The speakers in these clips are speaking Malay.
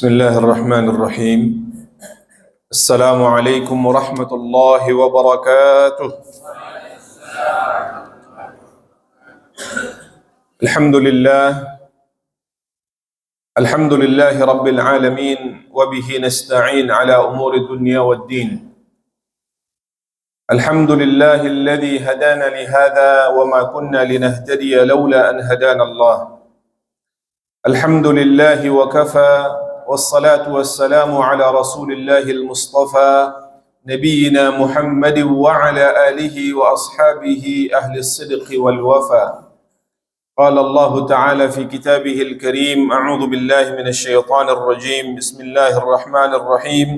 بسم الله الرحمن الرحيم. السلام عليكم ورحمة الله وبركاته. الحمد لله رب العالمين، وبه نستعين على أمور الدنيا والدين. الحمد لله الذي هدانا لهذا وما كنا لنهتدي لولا أن هدانا الله. الحمد لله وكفى، والصلاة والسلام على رسول الله المصطفى نبينا محمد وعلى آله وأصحابه أهل الصدق والوفا. قال الله تعالى في كتابه الكريم: أعوذ بالله من الشيطان الرجيم، بسم الله الرحمن الرحيم.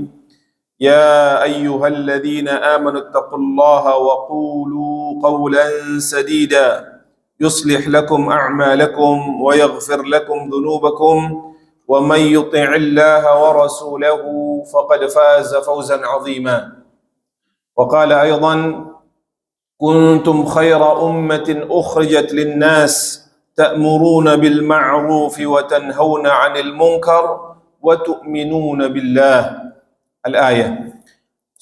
يا أيها الذين آمنوا اتقوا الله وقولوا قولا سديدا يصلح لكم أعمالكم ويغفر لكم ذنوبكم، ومن يطع الله ورسوله فقد فاز فوزا عظيما. وقال أيضا: كنتم خير أمة أخرجت للناس تأمرون بالمعروف وتنهون عن المنكر وتؤمنون بالله. الآية.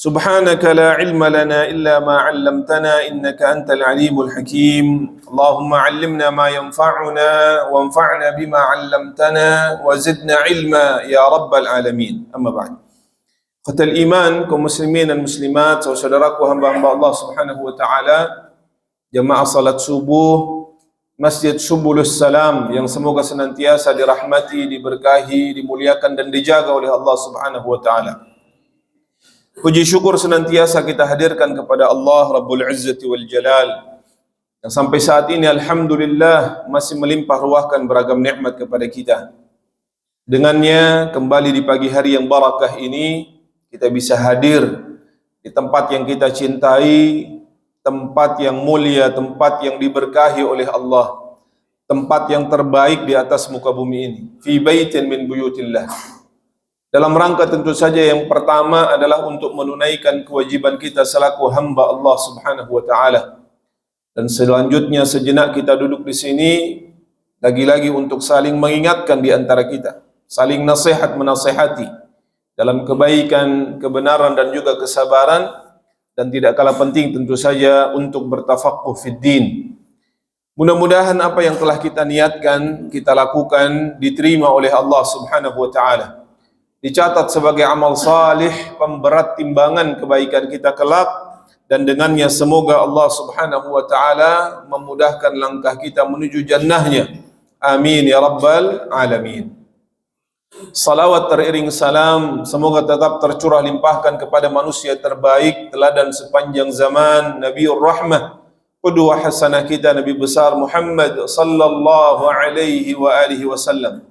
سبحانك لا علم لنا إلا ما علمتنا إنك أنت العليم الحكيم. اللهم علمنا ما ينفعنا وانفعنا بما علمتنا وزدنا علما يا رب العالمين. أما بعد. Khatul iman, kaum muslimin dan muslimat, saudaraku hamba-hamba Allah Subhanahu wa taala, jamaah salat subuh Masjid Subulus Salam yang semoga senantiasa dirahmati, diberkahi, dimuliakan dan dijaga oleh Allah Subhanahu wa taala. Puji syukur senantiasa kita hadirkan kepada Allah Rabbul Izzati wal Jalal yang sampai saat ini alhamdulillah masih melimpah ruahkan beragam nikmat kepada kita. Dengannya kembali di pagi hari yang barakah ini kita bisa hadir di tempat yang kita cintai, tempat yang mulia, tempat yang diberkahi oleh Allah, tempat yang terbaik di atas muka bumi ini, fi baitin min buyutillah. Dalam rangka tentu saja yang pertama adalah untuk menunaikan kewajiban kita selaku hamba Allah Subhanahu wa taala. Dan selanjutnya sejenak kita duduk di sini lagi-lagi untuk saling mengingatkan di antara kita, saling nasihat menasihati dalam kebaikan, kebenaran dan juga kesabaran, dan tidak kalah penting tentu saja untuk bertafaqquh fid din. Mudah-mudahan apa yang telah kita niatkan, kita lakukan diterima oleh Allah Subhanahu wa taala, dicatat sebagai amal salih, pemberat timbangan kebaikan kita kelak, dan dengannya semoga Allah Subhanahu wa taala memudahkan langkah kita menuju jannahnya. Amin ya rabbal alamin. Salawat teriring salam semoga tetap tercurah limpahkan kepada manusia terbaik, teladan sepanjang zaman, Nabiur Rahmah, qudwah hasanah kita, Nabi besar Muhammad sallallahu alaihi wa alihi wasallam,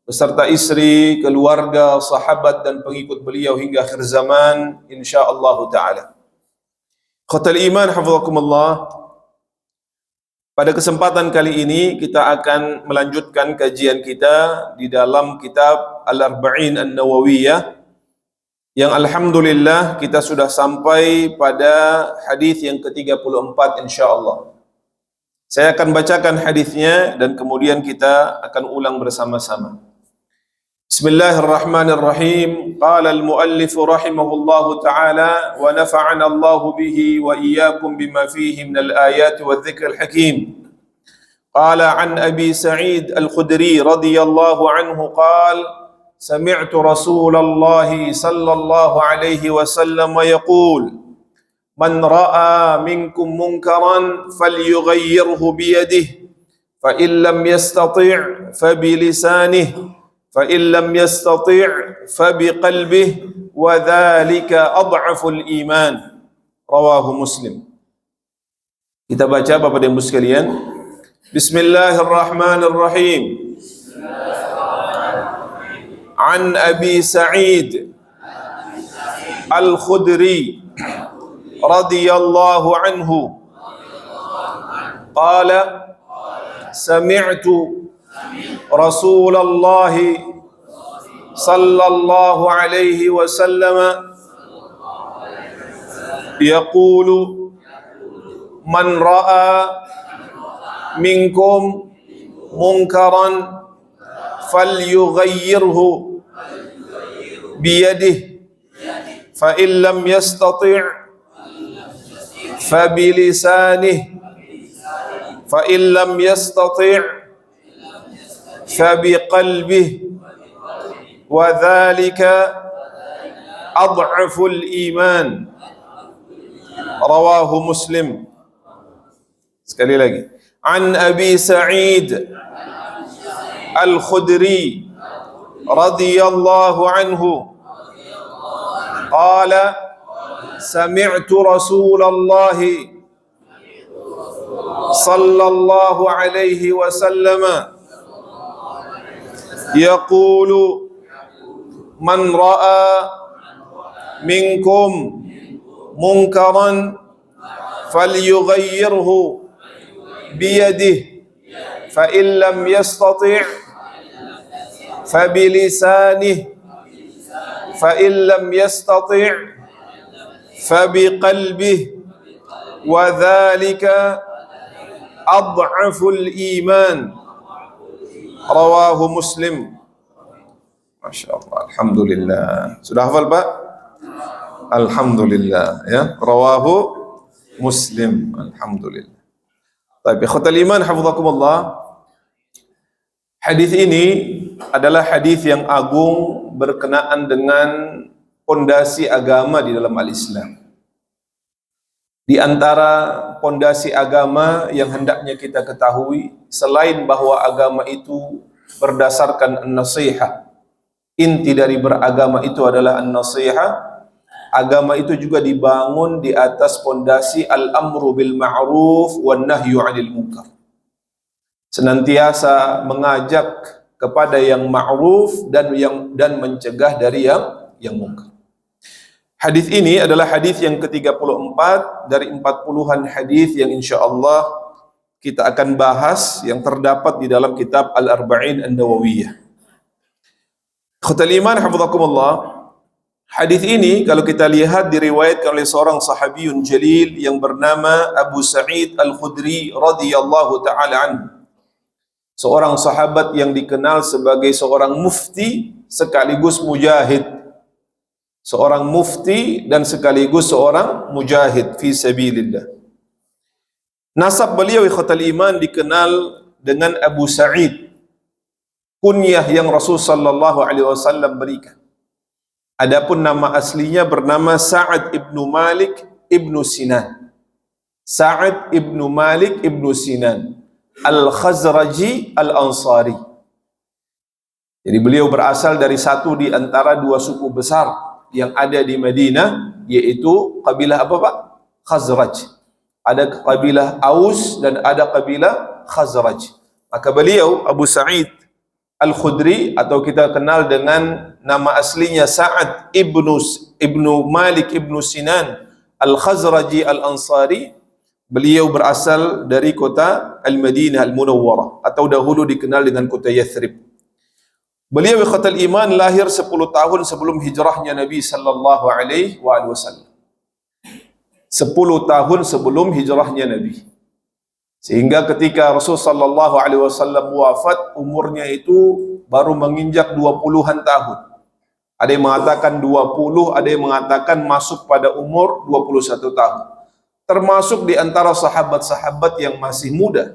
beserta istri, keluarga, sahabat dan pengikut beliau hingga akhir zaman insyaallah taala. Khatul iman hafizakumullah. Pada kesempatan kali ini kita akan melanjutkan kajian kita di dalam kitab Al-Arba'in An-Nawawiyah yang alhamdulillah kita sudah sampai pada hadis yang ke-34 insyaallah. Saya akan bacakan hadisnya dan kemudian kita akan ulang bersama-sama. Bismillahirrahmanirrahim. Qala al-muallif rahimahullahu ta'ala wa nafa'ana Allahu bihi wa iyyakum bima fihi min al-ayati wa dhikril hakim. Qala an Abi Sa'id al-Khudri radhiyallahu anhu qala sami'tu Rasulullah sallallahu alaihi wasallam yaqul man ra'a minkum munkaran falyughayyirhu bi yadihi fa in lam yastati' fa bi lisanihi فإن لم يستطع فبقلبه وذلك أضعف الإيمان. رواه مسلم. Kita baca Bapak dan Ibu sekalian. Bismillahirrahmanirrahim. An Abi Sa'id Al-Khudri radhiyallahu anhu qala sami'tu Rasulullah sallallahu alaihi wasallam yaqulu man ra'a minkum munkaran falyughayyirhu biyadihi fa in lam yastati' fa bilisanihi fa in lam yastati' fa biqalbihi wa dhalika ad'aful iman. Rawahu Muslim. Sekali lagi, an Abi Sa'id Al-Khudri radhiyallahu anhu qala sami'tu Rasulullah sallallahu alaihi wasallam yaqulu man ra'a minkum munkaran falyughayyirhu biyadihi fa in lam yastati' fa bilisanihi fa in lam yastati' fa biqalbihi wa dhalika ad'aful iman. Rawahu Muslim. Masya Allah, alhamdulillah. Sudah hafal Pak? Alhamdulillah ya. Rawahu Muslim. Alhamdulillah. Tapi ikhwatal iman hafizakumullah, hadis ini adalah hadis yang agung berkenaan dengan pondasi agama di dalam al-Islam. Di antara pondasi agama yang hendaknya kita ketahui, selain bahwa agama itu berdasarkan an-nasihah, inti dari beragama itu adalah an-nasihah. Agama itu juga dibangun di atas pondasi al-amru bil ma'ruf wan nahyu 'anil munkar. Senantiasa mengajak kepada yang ma'ruf dan mencegah dari yang munkar. Hadis ini adalah hadis yang ke-34 dari 40-an hadis yang insyaallah kita akan bahas yang terdapat di dalam kitab Al-Arba'in An-Nawawiyah. Khatul iman hafizakumullah, hadis ini kalau kita lihat diriwayatkan oleh seorang sahabiyun jalil yang bernama Abu Sa'id Al-Khudri radhiyallahu taala anhu. Seorang sahabat yang dikenal sebagai seorang mufti sekaligus mujahid. Seorang mufti dan sekaligus seorang mujahid fi sabilillah. Nasab beliau ikhwatal iman dikenal dengan Abu Sa'id, kunyah yang Rasul sallallahu alaihi wasallam berikan. Adapun nama aslinya bernama Sa'ad ibnu Malik ibnu Sinan. Sa'ad ibnu Malik ibnu Sinan Al-Khazraji Al-Ansari. Jadi beliau berasal dari satu di antara dua suku besar yang ada di Madinah, yaitu kabilah apa Pak? Khazraj. Ada kabilah Aus dan ada kabilah Khazraj. Maka beliau Abu Sa'id Al-Khudri atau kita kenal dengan nama aslinya Sa'ad ibnu Malik ibnu Sinan Al-Khazraji Al-Ansari. Beliau berasal dari kota Al-Madinah Al-Munawwarah atau dahulu dikenal dengan kota Yathrib. Beliau ikhwatal iman lahir 10 tahun sebelum hijrahnya Nabi sallallahu alaihi wasallam. 10 tahun sebelum hijrahnya Nabi. Sehingga ketika Rasul sallallahu alaihi wasallam wafat, umurnya itu baru menginjak 20-an tahun. Ada yang mengatakan 20, ada yang mengatakan masuk pada umur 21 tahun. Termasuk di antara sahabat-sahabat yang masih muda.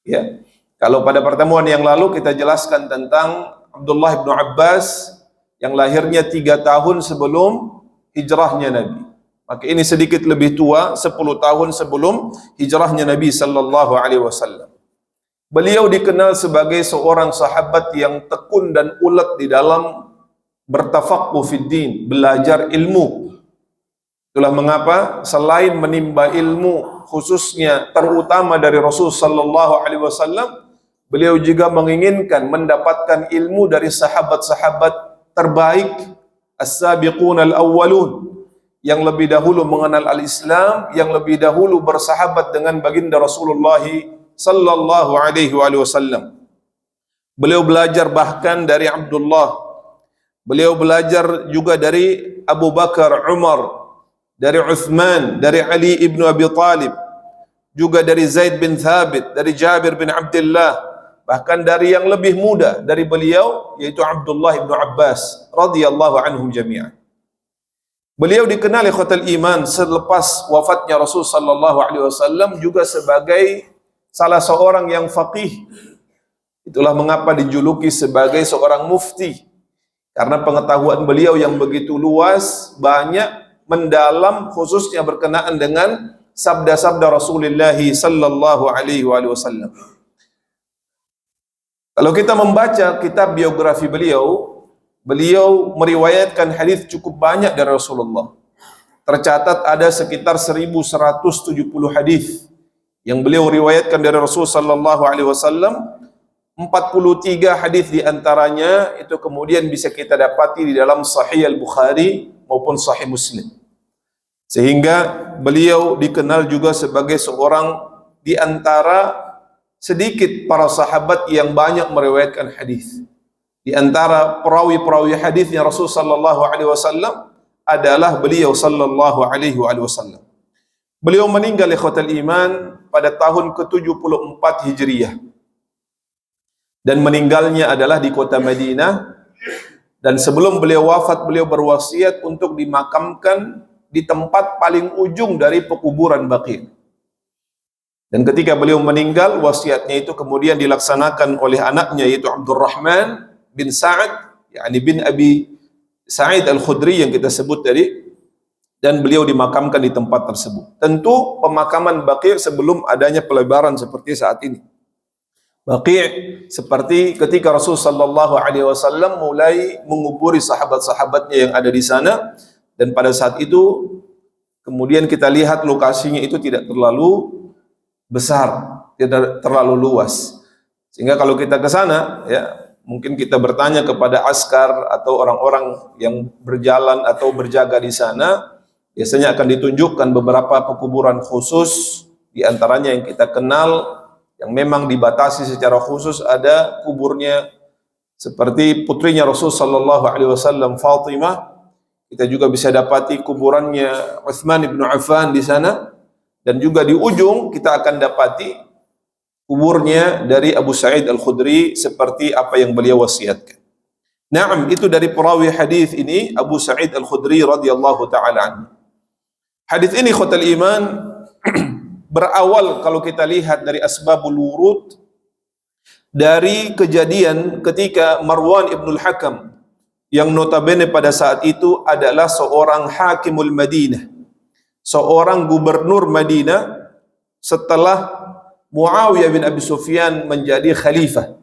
Ya. Kalau pada pertemuan yang lalu kita jelaskan tentang Abdullah bin Abbas yang lahirnya 3 tahun sebelum hijrahnya Nabi. Maka ini sedikit lebih tua, 10 tahun sebelum hijrahnya Nabi sallallahu alaihi wasallam. Beliau dikenal sebagai seorang sahabat yang tekun dan ulet di dalam bertafaqquh fid din, belajar ilmu. Itulah mengapa selain menimba ilmu khususnya terutama dari Rasul sallallahu alaihi wasallam, beliau juga menginginkan mendapatkan ilmu dari sahabat-sahabat terbaik, as-sabiqun al-awwalun, yang lebih dahulu mengenal al-Islam, yang lebih dahulu bersahabat dengan baginda Rasulullah sallallahu alaihi wasallam. Beliau belajar bahkan dari Abdullah. Beliau belajar juga dari Abu Bakar, Umar, dari Uthman, dari Ali ibnu Abi Talib, juga dari Zaid bin Thabit, dari Jabir bin Abdullah, bahkan dari yang lebih muda dari beliau, yaitu Abdullah bin Abbas radhiyallahu anhum jami'an. Beliau dikenal ikhwatal iman selepas wafatnya Rasul sallallahu alaihi wasallam juga sebagai salah seorang yang faqih. Itulah mengapa dijuluki sebagai seorang mufti, karena pengetahuan beliau yang begitu luas, banyak, mendalam, khususnya berkenaan dengan sabda-sabda Rasulullah sallallahu alaihi wasallam. Kalau kita membaca kitab biografi beliau, beliau meriwayatkan hadis cukup banyak dari Rasulullah. Tercatat ada sekitar 1170 hadis yang beliau riwayatkan dari Rasul sallallahu alaihi wasallam. 43 hadis di antaranya itu kemudian bisa kita dapati di dalam Sahih Al-Bukhari maupun Sahih Muslim. Sehingga beliau dikenal juga sebagai seorang di antara sedikit para sahabat yang banyak meriwayatkan hadis. Di antara perawi-perawi hadisnya Rasul sallallahu alaihi wasallam adalah beliau sallallahu alaihi wasallam. Beliau meninggal ikhwatal iman pada tahun ke-74 Hijriah. Dan meninggalnya adalah di kota Madinah, dan sebelum beliau wafat beliau berwasiat untuk dimakamkan di tempat paling ujung dari pekuburan Baqi'. Dan ketika beliau meninggal, wasiatnya itu kemudian dilaksanakan oleh anaknya yaitu Abdurrahman bin Sa'ad, yakni bin Abi Sa'id Al-Khudri yang kita sebut tadi, dan beliau dimakamkan di tempat tersebut. Tentu pemakaman Baqi' sebelum adanya pelebaran seperti saat ini. Baqi' seperti ketika Rasul sallallahu alaihi wasallam mulai menguburi sahabat-sahabatnya yang ada di sana, dan pada saat itu kemudian kita lihat lokasinya itu tidak terlalu besar, tidak terlalu luas. Sehingga kalau kita ke sana, ya, mungkin kita bertanya kepada askar atau orang-orang yang berjalan atau berjaga di sana, biasanya akan ditunjukkan beberapa pekuburan khusus, di antaranya yang kita kenal yang memang dibatasi secara khusus, ada kuburnya seperti putrinya Rasul sallallahu alaihi wasallam Fatimah. Kita juga bisa dapati kuburannya Utsman bin Affan di sana, dan juga di ujung kita akan dapati kuburnya dari Abu Sa'id Al-Khudri seperti apa yang beliau wasiatkan. Naam, itu dari perawi hadis ini Abu Sa'id Al-Khudri radhiyallahu taala anhu. Hadis ini khotal iman berawal kalau kita lihat dari asbabul wurud, dari kejadian ketika Marwan ibnul Hakam yang notabene pada saat itu adalah seorang hakimul Madinah, seorang gubernur Madinah setelah Muawiyah bin Abi Sufyan menjadi khalifah.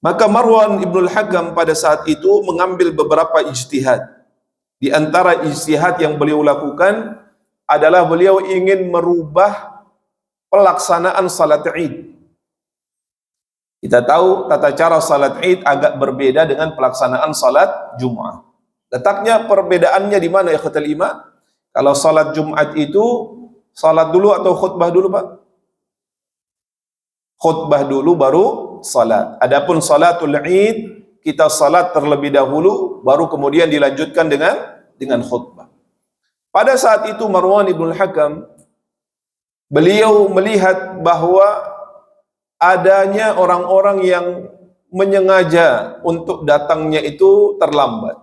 Maka Marwan ibnul Hakam pada saat itu mengambil beberapa ijtihad. Di antara ijtihad yang beliau lakukan adalah beliau ingin merubah pelaksanaan salat Id. Kita tahu tata cara salat Id agak berbeda dengan pelaksanaan salat Jum'ah. Letaknya perbedaannya di mana ya ikhwatal iman? Kalau salat Jumat itu salat dulu atau khutbah dulu, Pak? Khutbah dulu baru salat. Adapun salatul Id kita salat terlebih dahulu baru kemudian dilanjutkan dengan khutbah. Pada saat itu Marwan ibnul Hakam beliau melihat bahwa adanya orang-orang yang menyengaja untuk datangnya itu terlambat,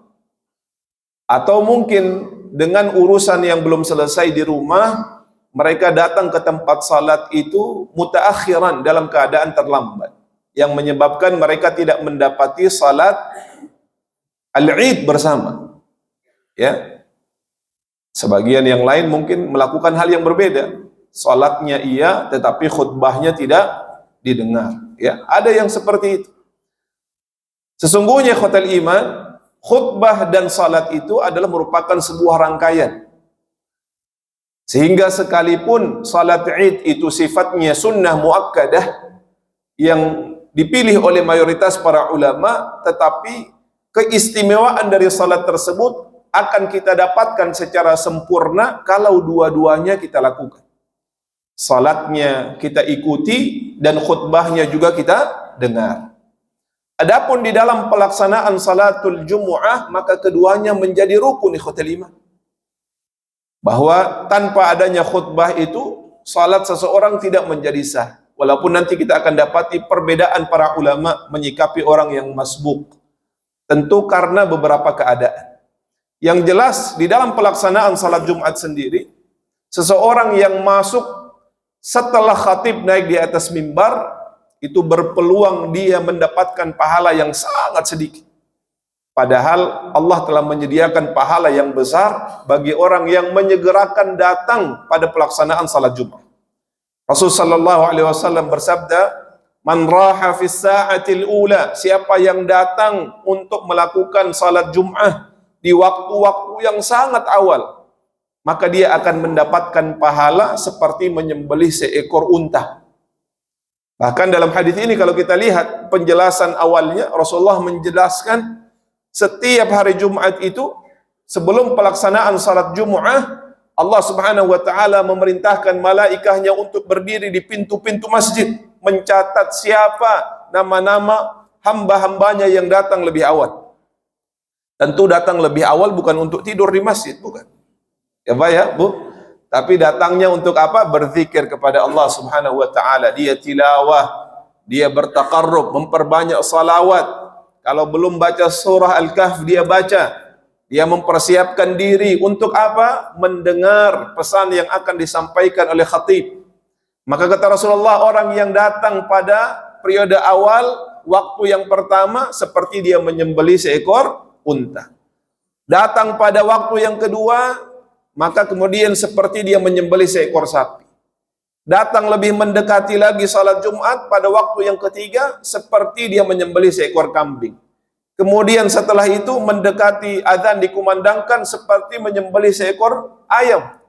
atau mungkin dengan urusan yang belum selesai di rumah mereka datang ke tempat salat itu mutaakhiran dalam keadaan terlambat, yang menyebabkan mereka tidak mendapati salat al-Id bersama. Ya. Sebagian yang lain mungkin melakukan hal yang berbeda. Salatnya iya, tetapi khutbahnya tidak didengar. Ya, ada yang seperti itu. Sesungguhnya khotal iman, khutbah dan salat itu adalah merupakan sebuah rangkaian. Sehingga sekalipun salat Id itu sifatnya sunnah muakkadah yang dipilih oleh mayoritas para ulama, tetapi keistimewaan dari salat tersebut akan kita dapatkan secara sempurna kalau dua-duanya kita lakukan. Salatnya kita ikuti dan khutbahnya juga kita dengar. Adapun di dalam pelaksanaan salatul Jumu'ah, maka keduanya menjadi rukun ikhwatal iman. Bahwa tanpa adanya khutbah itu salat seseorang tidak menjadi sah. Walaupun nanti kita akan dapati perbedaan para ulama menyikapi orang yang masbuk. Tentu karena beberapa keadaan. Yang jelas di dalam pelaksanaan salat Jumat sendiri, seseorang yang masuk setelah khatib naik di atas mimbar, itu berpeluang dia mendapatkan pahala yang sangat sedikit. Padahal Allah telah menyediakan pahala yang besar bagi orang yang menyegerakan datang pada pelaksanaan salat Jumat. Rasul sallallahu alaihi wasallam bersabda, "Man raha fis sa'atil ula," siapa yang datang untuk melakukan salat Jumat di waktu-waktu yang sangat awal, maka dia akan mendapatkan pahala seperti menyembelih seekor unta. Bahkan dalam hadis ini kalau kita lihat penjelasan awalnya, Rasulullah menjelaskan setiap hari Jumat itu sebelum pelaksanaan salat Jumat, Allah Subhanahu wa taala memerintahkan malaikatnya untuk berdiri di pintu-pintu masjid mencatat siapa nama-nama hamba-hambanya yang datang lebih awal. Tentu datang lebih awal bukan untuk tidur di masjid, bukan. Ya Pak ya, Bu? Tapi datangnya untuk apa? Berzikir kepada Allah Subhanahu wa taala. Dia tilawah, dia bertaqarrub, memperbanyak salawat. Kalau belum baca surah Al-Kahf dia baca. Dia mempersiapkan diri untuk apa? Mendengar pesan yang akan disampaikan oleh khatib. Maka kata Rasulullah, orang yang datang pada periode awal, waktu yang pertama seperti dia menyembelih seekor unta. Datang pada waktu yang kedua, maka kemudian seperti dia menyembelih seekor sapi. Datang lebih mendekati lagi salat Jumat pada waktu yang ketiga, seperti dia menyembelih seekor kambing. Kemudian setelah itu mendekati azan dikumandangkan seperti menyembelih seekor ayam.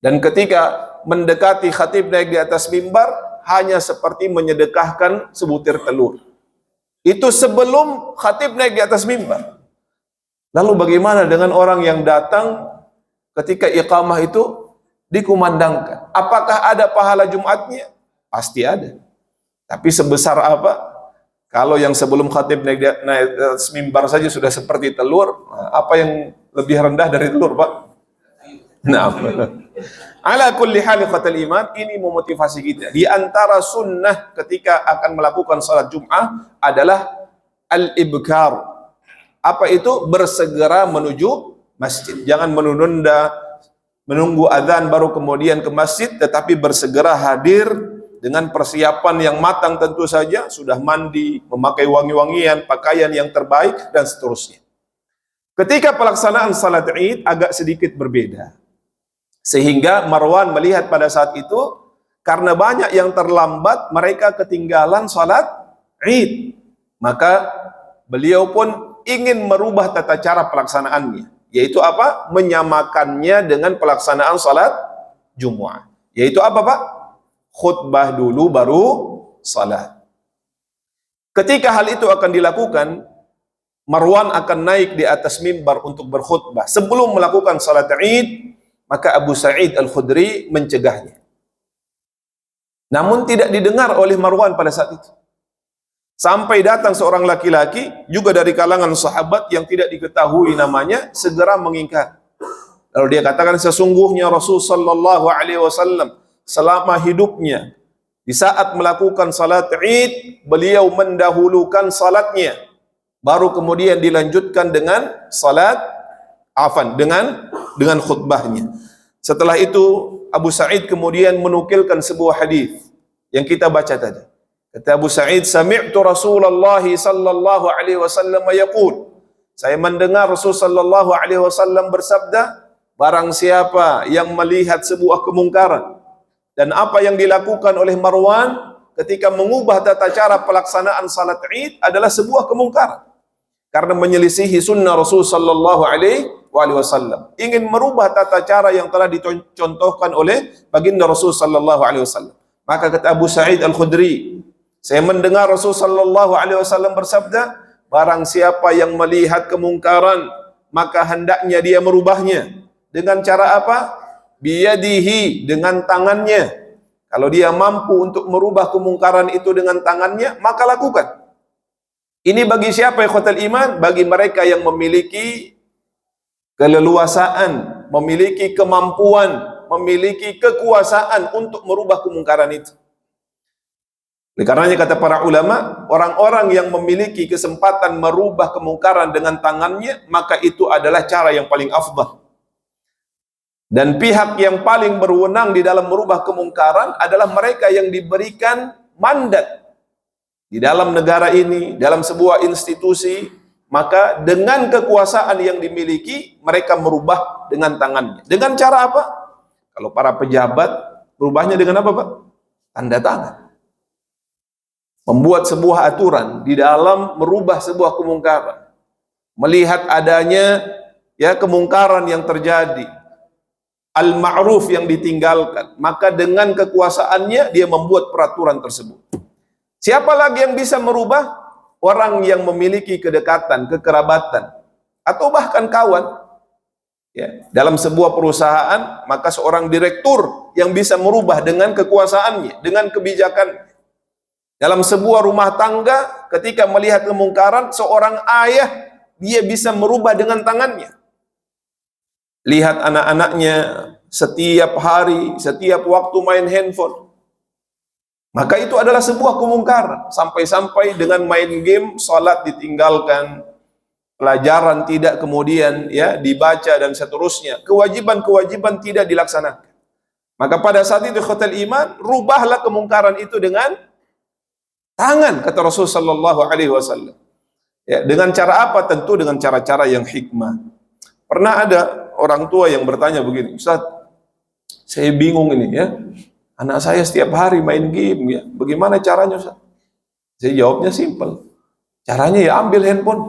Dan ketika mendekati khatib naik di atas mimbar, hanya seperti menyedekahkan sebutir telur. Itu sebelum khatib naik di atas mimbar. Lalu bagaimana dengan orang yang datang ketika iqamah itu dikumandangkan? Apakah ada pahala Jumatnya? Pasti ada. Tapi sebesar apa? Kalau yang sebelum khatib naik di atas mimbar saja sudah seperti telur, apa yang lebih rendah dari telur, Pak? Nah, ala kulli hal ikhwatal iman, ini memotivasi kita. Di antara sunnah ketika akan melakukan salat Jumat adalah al-ibkar. Apa itu? Bersegera menuju masjid. Jangan menunda, menunggu azan baru kemudian ke masjid, tetapi bersegera hadir dengan persiapan yang matang tentu saja, sudah mandi, memakai wangi-wangian, pakaian yang terbaik, dan seterusnya. Ketika pelaksanaan salat Id agak sedikit berbeda. Sehingga Marwan melihat pada saat itu, karena banyak yang terlambat, mereka ketinggalan salat Id. Maka beliau pun ingin merubah tata cara pelaksanaannya. Yaitu apa? Menyamakannya dengan pelaksanaan salat Jumat. Yaitu apa, Pak? Khutbah dulu baru salat. Ketika hal itu akan dilakukan, Marwan akan naik di atas mimbar untuk berkhutbah. Sebelum melakukan salat Id, maka Abu Sa'id Al-Khudri mencegahnya. Namun tidak didengar oleh Marwan pada saat itu. Sampai datang seorang laki-laki juga dari kalangan sahabat yang tidak diketahui namanya, segera mengingkar. Lalu dia katakan, sesungguhnya Rasul sallallahu alaihi wasallam selama hidupnya di saat melakukan salat Id, beliau mendahulukan salatnya, baru kemudian dilanjutkan dengan salat dengan khutbahnya. Setelah itu Abu Sa'id kemudian menukilkan sebuah hadis yang kita baca tadi. Kata Abu Sa'id, sami'tu Rasulullah sallallahu alaihi wasallam yaqul, saya mendengar Rasul sallallahu alaihi wasallam bersabda, barang siapa yang melihat sebuah kemungkaran, dan apa yang dilakukan oleh Marwan ketika mengubah tata cara pelaksanaan salat Id adalah sebuah kemungkaran. Karena menyelisihi sunnah Rasul sallallahu alaihi wasallam. Ingin merubah tata cara yang telah dicontohkan oleh baginda Rasul sallallahu alaihi wasallam. Maka kata Abu Sa'id Al-Khudri, saya mendengar Rasul sallallahu alaihi wasallam bersabda, barang siapa yang melihat kemungkaran, maka hendaknya dia merubahnya. Dengan cara apa? Biyadihi, dengan tangannya. Kalau dia mampu untuk merubah kemungkaran itu dengan tangannya, maka lakukan. Ini bagi siapa ikhwatal iman? Bagi mereka yang memiliki keleluasaan, memiliki kemampuan, memiliki kekuasaan untuk merubah kemungkaran itu. Oleh karenanya kata para ulama, orang-orang yang memiliki kesempatan merubah kemungkaran dengan tangannya, maka itu adalah cara yang paling afdal. Dan pihak yang paling berwenang di dalam merubah kemungkaran adalah mereka yang diberikan mandat di dalam negara ini, dalam sebuah institusi, maka dengan kekuasaan yang dimiliki, mereka merubah dengan tangannya. Dengan cara apa? Kalau para pejabat, berubahnya dengan apa, Pak? Tanda tangan. Membuat sebuah aturan di dalam merubah sebuah kemungkaran. Melihat adanya kemungkaran yang terjadi, al-ma'ruf yang ditinggalkan, maka dengan kekuasaannya dia membuat peraturan tersebut. Siapa lagi yang bisa merubah? Orang yang memiliki kedekatan, kekerabatan, atau bahkan kawan. Dalam sebuah perusahaan, maka seorang direktur yang bisa merubah dengan kekuasaannya, dengan kebijakan. Dalam sebuah rumah tangga, ketika melihat kemungkaran, seorang ayah, dia bisa merubah dengan tangannya. Lihat anak-anaknya setiap hari, setiap waktu main handphone, maka itu adalah sebuah kemungkaran. Sampai-sampai dengan main game, salat ditinggalkan, pelajaran tidak kemudian dibaca dan seterusnya. Kewajiban-kewajiban tidak dilaksanakan. Maka pada saat itu ikhwatal iman, rubahlah kemungkaran itu dengan tangan, kata Rasul sallallahu alaihi wasallam. Dengan cara apa? Tentu dengan cara-cara yang hikmah. Pernah ada orang tua yang bertanya begini, Ustaz, saya bingung ini anak saya setiap hari main game bagaimana caranya, Ustaz? Saya jawabnya simpel. Caranya ambil handphone.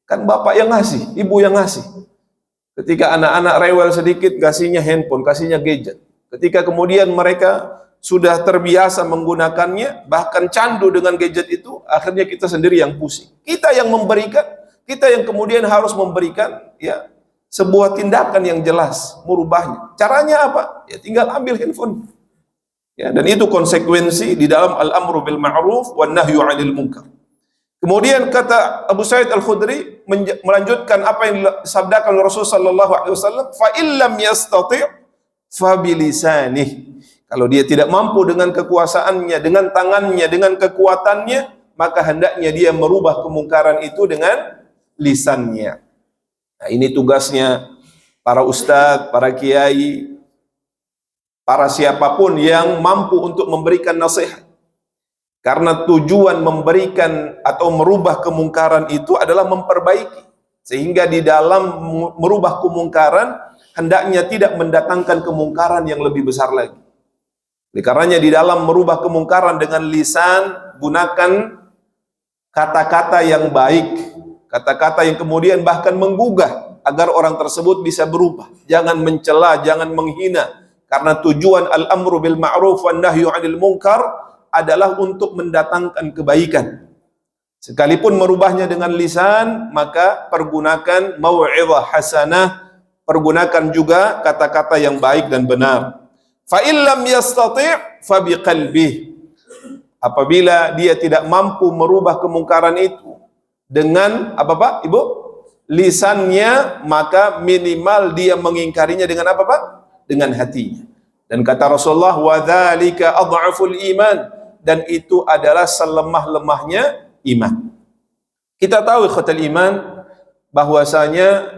Kan bapak yang ngasih, ibu yang ngasih. Ketika anak-anak rewel sedikit, kasihnya handphone, kasihnya gadget. Ketika kemudian mereka sudah terbiasa menggunakannya, bahkan candu dengan gadget itu, akhirnya kita sendiri yang pusing. Kita yang memberikan, kita yang kemudian harus memberikan sebuah tindakan yang jelas, merubahnya. Caranya apa? Tinggal ambil handphone. Dan itu konsekuensi di dalam al-amru bil ma'ruf wan nahyu 'anil munkar. Kemudian kata Abu Sa'id Al-Khudri melanjutkan apa yang disabdakan Rasul sallallahu alaihi wasallam, fa illam yastati' fa bilisanih. Kalau dia tidak mampu dengan kekuasaannya, dengan tangannya, dengan kekuatannya, maka hendaknya dia merubah kemungkaran itu dengan lisannya. Nah, ini tugasnya para ustadz, para kiai, para siapapun yang mampu untuk memberikan nasihat. Karena tujuan memberikan atau merubah kemungkaran itu adalah memperbaiki. Sehingga di dalam merubah kemungkaran, hendaknya tidak mendatangkan kemungkaran yang lebih besar lagi. Karenanya di dalam merubah kemungkaran dengan lisan, gunakan kata-kata yang baik, kata-kata yang kemudian bahkan menggugah agar orang tersebut bisa berubah. Jangan mencela, jangan menghina, karena tujuan al-amru bil ma'ruf wan nahyu 'anil munkar adalah untuk mendatangkan kebaikan. Sekalipun merubahnya dengan lisan, maka pergunakan mau'izah hasanah, pergunakan juga kata-kata yang baik dan benar. Fa illam yastati' fa biqalbih. Apabila dia tidak mampu merubah kemungkaran itu dengan apa Pak? Ibu? Lisannya, maka minimal dia mengingkarinya dengan apa Pak? Dengan hatinya. Dan kata Rasulullah, wa dzalika adhaful iman, dan itu adalah selemah-lemahnya iman. Kita tahu ikhwatal iman bahwasanya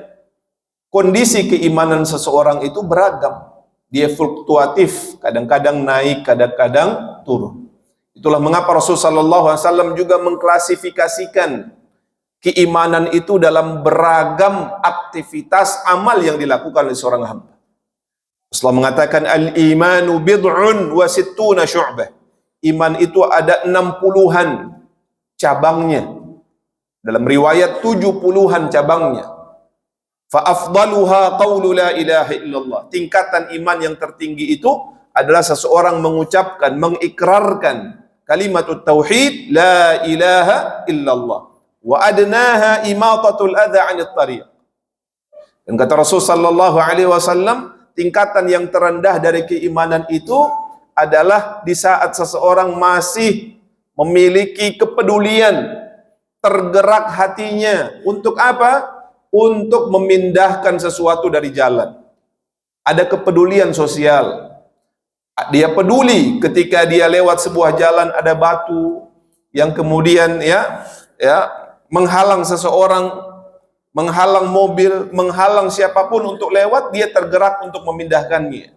kondisi keimanan seseorang itu beragam. Dia fluktuatif, kadang-kadang naik, kadang-kadang turun. Itulah mengapa Rasulullah SAW juga mengklasifikasikan keimanan itu dalam beragam aktivitas amal yang dilakukan oleh seorang hamba. Rasulullah mengatakan al-imanu bid'un wa sittuna syu'bah. Iman itu ada 60-an cabangnya. Dalam riwayat 70-an cabangnya. Fa afdaluha qaulu la ilaha illallah. Tingkatan iman yang tertinggi itu adalah seseorang mengucapkan, mengikrarkan kalimatut tauhid la ilaha illallah. Wa adnaha imatatul adza 'anit tariq. Dan kata Rasul sallallahu alaihi wasallam, tingkatan yang terendah dari keimanan itu adalah di saat seseorang masih memiliki kepedulian, tergerak hatinya untuk apa? Untuk memindahkan sesuatu dari jalan. Ada kepedulian sosial. Dia peduli ketika dia lewat sebuah jalan ada batu yang kemudian menghalang seseorang, menghalang mobil, menghalang siapapun untuk lewat, dia tergerak untuk memindahkannya.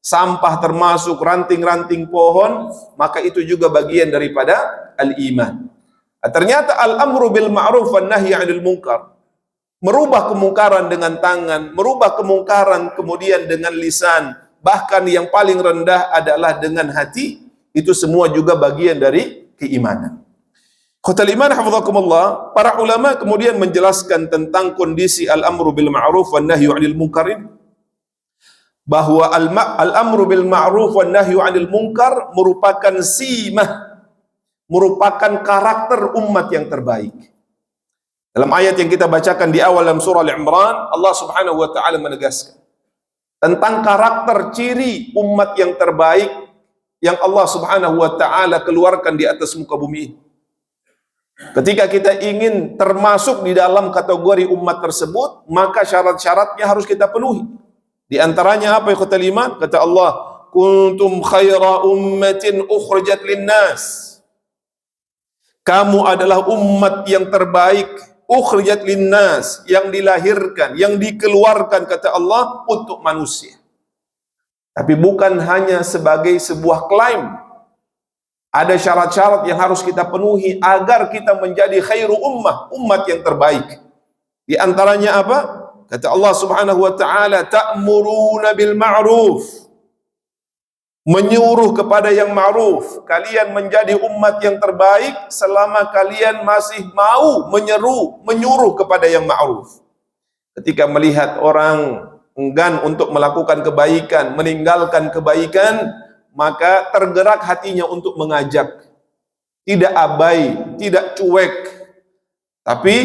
Sampah termasuk ranting-ranting pohon, maka itu juga bagian daripada al-iman. Ternyata al-amru bil ma'ruf wan nahyi 'anil munkar, merubah kemungkaran dengan tangan, merubah kemungkaran kemudian dengan lisan, bahkan yang paling rendah adalah dengan hati, itu semua juga bagian dari keimanan. Khotal iman hafizakumullah, para ulama kemudian menjelaskan tentang kondisi al-amru bil ma'ruf wan nahyu 'anil munkar, bahwa al-amru bil ma'ruf wan nahyu 'anil munkar merupakan simah, merupakan karakter umat yang terbaik. Dalam ayat yang kita bacakan di awal dalam surah Al-Imran, Allah Subhanahu wa taala menegaskan tentang karakter ciri umat yang terbaik yang Allah Subhanahu wa taala keluarkan di atas muka bumi ini. Ketika kita ingin termasuk di dalam kategori umat tersebut, maka syarat-syaratnya harus kita penuhi. Di antaranya apa, ikhwatal iman? Kata Allah, kuntum khaira ummatin ukhrijat linnas. Kamu adalah umat yang terbaik, ukhrijat linnas, yang dilahirkan, yang dikeluarkan, kata Allah, untuk manusia. Tapi bukan hanya sebagai sebuah klaim. Ada syarat-syarat yang harus kita penuhi agar kita menjadi khairu ummah, umat yang terbaik. Di antaranya apa? Kata Allah Subhanahu wa taala, ta'muruna bil ma'ruf, menyuruh kepada yang ma'ruf. Kalian menjadi umat yang terbaik selama kalian masih mau menyuruh kepada yang ma'ruf. Ketika melihat orang enggan untuk melakukan kebaikan, meninggalkan kebaikan, maka tergerak hatinya untuk mengajak. Tidak abai, tidak cuek, tapi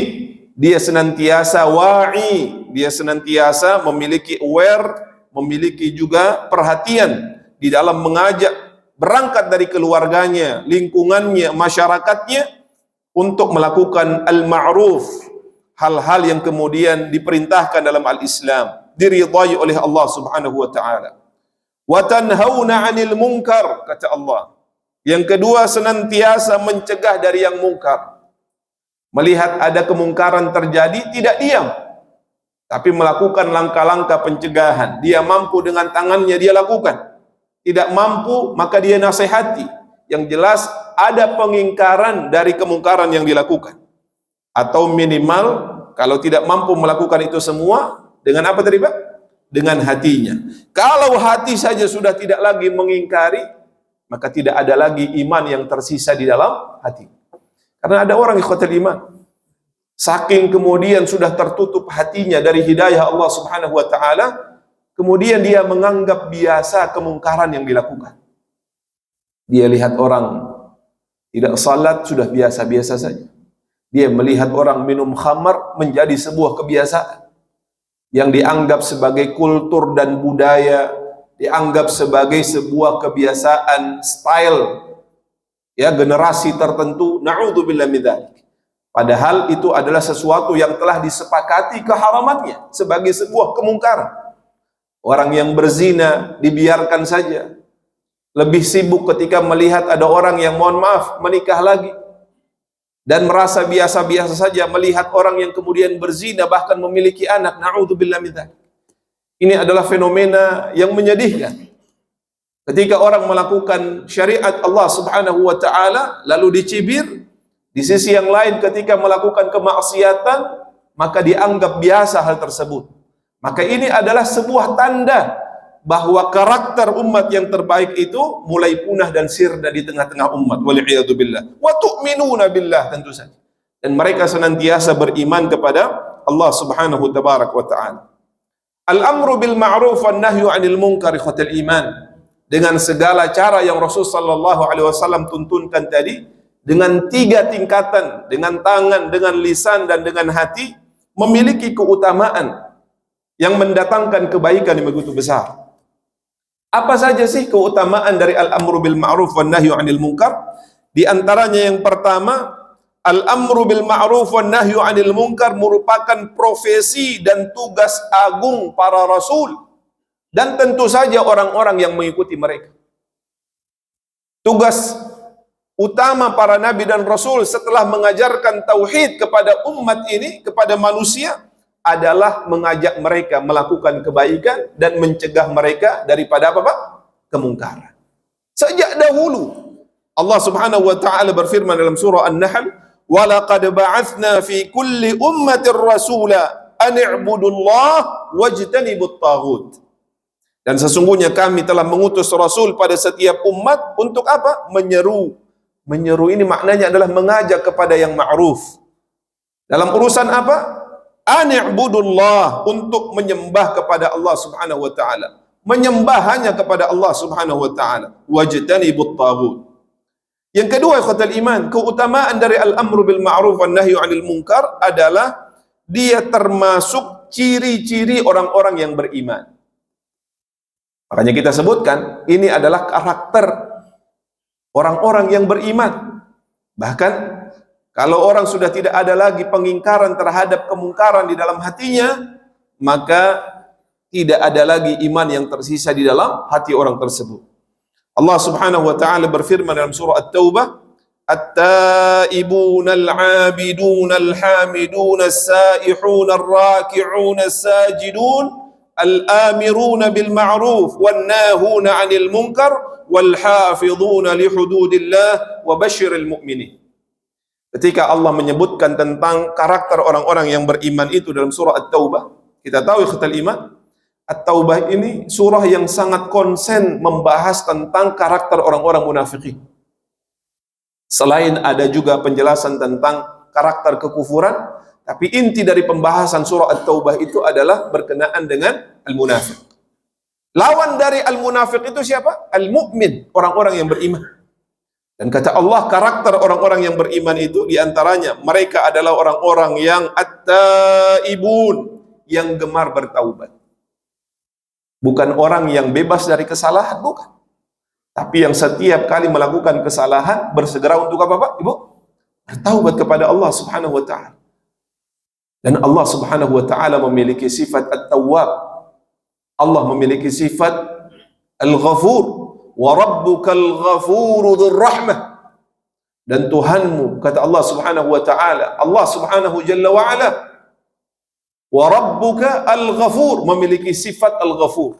dia senantiasa wa'i, dia senantiasa memiliki aware, memiliki juga perhatian di dalam mengajak, berangkat dari keluarganya, lingkungannya, masyarakatnya, untuk melakukan al-ma'ruf, hal-hal yang kemudian diperintahkan dalam al-Islam, diridhai oleh Allah Subhanahu wa taala. Wa tanhauna 'anil munkar, kata Allah. Yang kedua, senantiasa mencegah dari yang mungkar. Melihat ada kemungkaran terjadi, tidak diam, tapi melakukan langkah-langkah pencegahan. Dia mampu dengan tangannya, dia lakukan. Tidak mampu, maka dia nasihati. Yang jelas ada pengingkaran dari kemungkaran yang dilakukan. Atau minimal, kalau tidak mampu melakukan itu semua, dengan apa tadi Pak? Dengan hatinya. Kalau hati saja sudah tidak lagi mengingkari, maka tidak ada lagi iman yang tersisa di dalam hati. Karena ada orang ikhwatul iman, saking kemudian sudah tertutup hatinya dari hidayah Allah Subhanahu wa taala, kemudian dia menganggap biasa kemungkaran yang dilakukan. Dia lihat orang tidak salat sudah biasa-biasa saja. Dia melihat orang minum khamar menjadi sebuah kebiasaan yang dianggap sebagai kultur dan budaya, dianggap sebagai sebuah kebiasaan style generasi tertentu. Na'udzubillah min dzalik. Padahal itu adalah sesuatu yang telah disepakati keharamannya sebagai sebuah kemungkaran. Orang yang berzina dibiarkan saja, lebih sibuk ketika melihat ada orang yang, mohon maaf, menikah lagi, dan merasa biasa-biasa saja melihat orang yang kemudian berzina bahkan memiliki anak. Na'udzubillah min dzalik. Ini adalah fenomena yang menyedihkan. Ketika orang melakukan syariat Allah Subhanahu wa taala lalu dicibir, di sisi yang lain ketika melakukan kemaksiatan maka dianggap biasa hal tersebut. Maka ini adalah sebuah tanda bahwa karakter umat yang terbaik itu mulai punah dan sirna di tengah-tengah umat. Wal'iyadu billah. Wa tu'minuna billah, tentu saja. Dan mereka senantiasa beriman kepada Allah Subhanahu wa ta'ala. Al-amru bil ma'ruf wan nahyu 'anil munkar, ikhwatal iman. Dengan segala cara yang Rasul sallallahu alaihi wasallam tuntunkan tadi, dengan 3 tingkatan, dengan tangan, dengan lisan, dan dengan hati, memiliki keutamaan yang mendatangkan kebaikan yang begitu besar. Apa saja sih keutamaan dari al-amru bil ma'ruf wan nahyu 'anil munkar? Di antaranya yang pertama, al-amru bil ma'ruf wan nahyu 'anil munkar merupakan profesi dan tugas agung para rasul dan tentu saja orang-orang yang mengikuti mereka. Tugas utama para nabi dan rasul setelah mengajarkan tauhid kepada umat ini, kepada manusia, adalah mengajak mereka melakukan kebaikan dan mencegah mereka daripada apa, Pak? Kemungkaran. Sejak dahulu Allah Subhanahu wa taala berfirman dalam surah An-Nahl, "Wa laqad ba'atsna fi kulli ummatin rasula an i'budullah wajtanibut taghut." Dan sesungguhnya kami telah mengutus rasul pada setiap umat untuk apa? Menyeru. Menyeru ini maknanya adalah mengajak kepada yang ma'ruf. Dalam urusan apa? Ani'budullah, untuk menyembah kepada Allah Subhanahu wa taala. Menyembah hanya kepada Allah Subhanahu wa taala. Wajtanibut taghut. Yang kedua, ikhwatal iman, keutamaan dari al-amru bil ma'ruf wan nahyu 'anil munkar adalah dia termasuk ciri-ciri orang-orang yang beriman. Makanya kita sebutkan, ini adalah karakter orang-orang yang beriman. Bahkan, kalau orang sudah tidak ada lagi pengingkaran terhadap kemungkaran di dalam hatinya, maka tidak ada lagi iman yang tersisa di dalam hati orang tersebut. Allah Subhanahu wa taala berfirman dalam surah At-Taubah, "At-taibuna al-'abiduna al-hamiduna as-saihuna ar-raki'una as-sajidun al-amiruna bil ma'ruf wan nahuna 'anil munkar wal hafizuna li hududillah wa basyiril mu'minin." Ketika Allah menyebutkan tentang karakter orang-orang yang beriman itu dalam surah At-Taubah, kita tahu ikhtal iman, At-Taubah ini surah yang sangat konsen membahas tentang karakter orang-orang munafikin. Selain ada juga penjelasan tentang karakter kekufuran, tapi inti dari pembahasan surah At-Taubah itu adalah berkenaan dengan al-munafiq. Lawan dari al-munafiq itu siapa? Al-mu'min, orang-orang yang beriman. Dan kata Allah, karakter orang-orang yang beriman itu diantaranya mereka adalah orang-orang yang at-taibun, yang gemar bertaubat. Bukan orang yang bebas dari kesalahan, bukan. Tapi yang setiap kali melakukan kesalahan bersegera untuk apa, Pak? Ibu? Bertaubat kepada Allah Subhanahu wa taala. Dan Allah Subhanahu wa taala memiliki sifat At-Tawwab. Allah memiliki sifat Al-Ghafur. Wa rabbukal ghafuru dzur rahmah. Dan Tuhanmu, kata Allah Subhanahu wa taala, Allah Subhanahu jalla wa ala, wa rabbuka al-ghafur, memiliki sifat al-ghafur.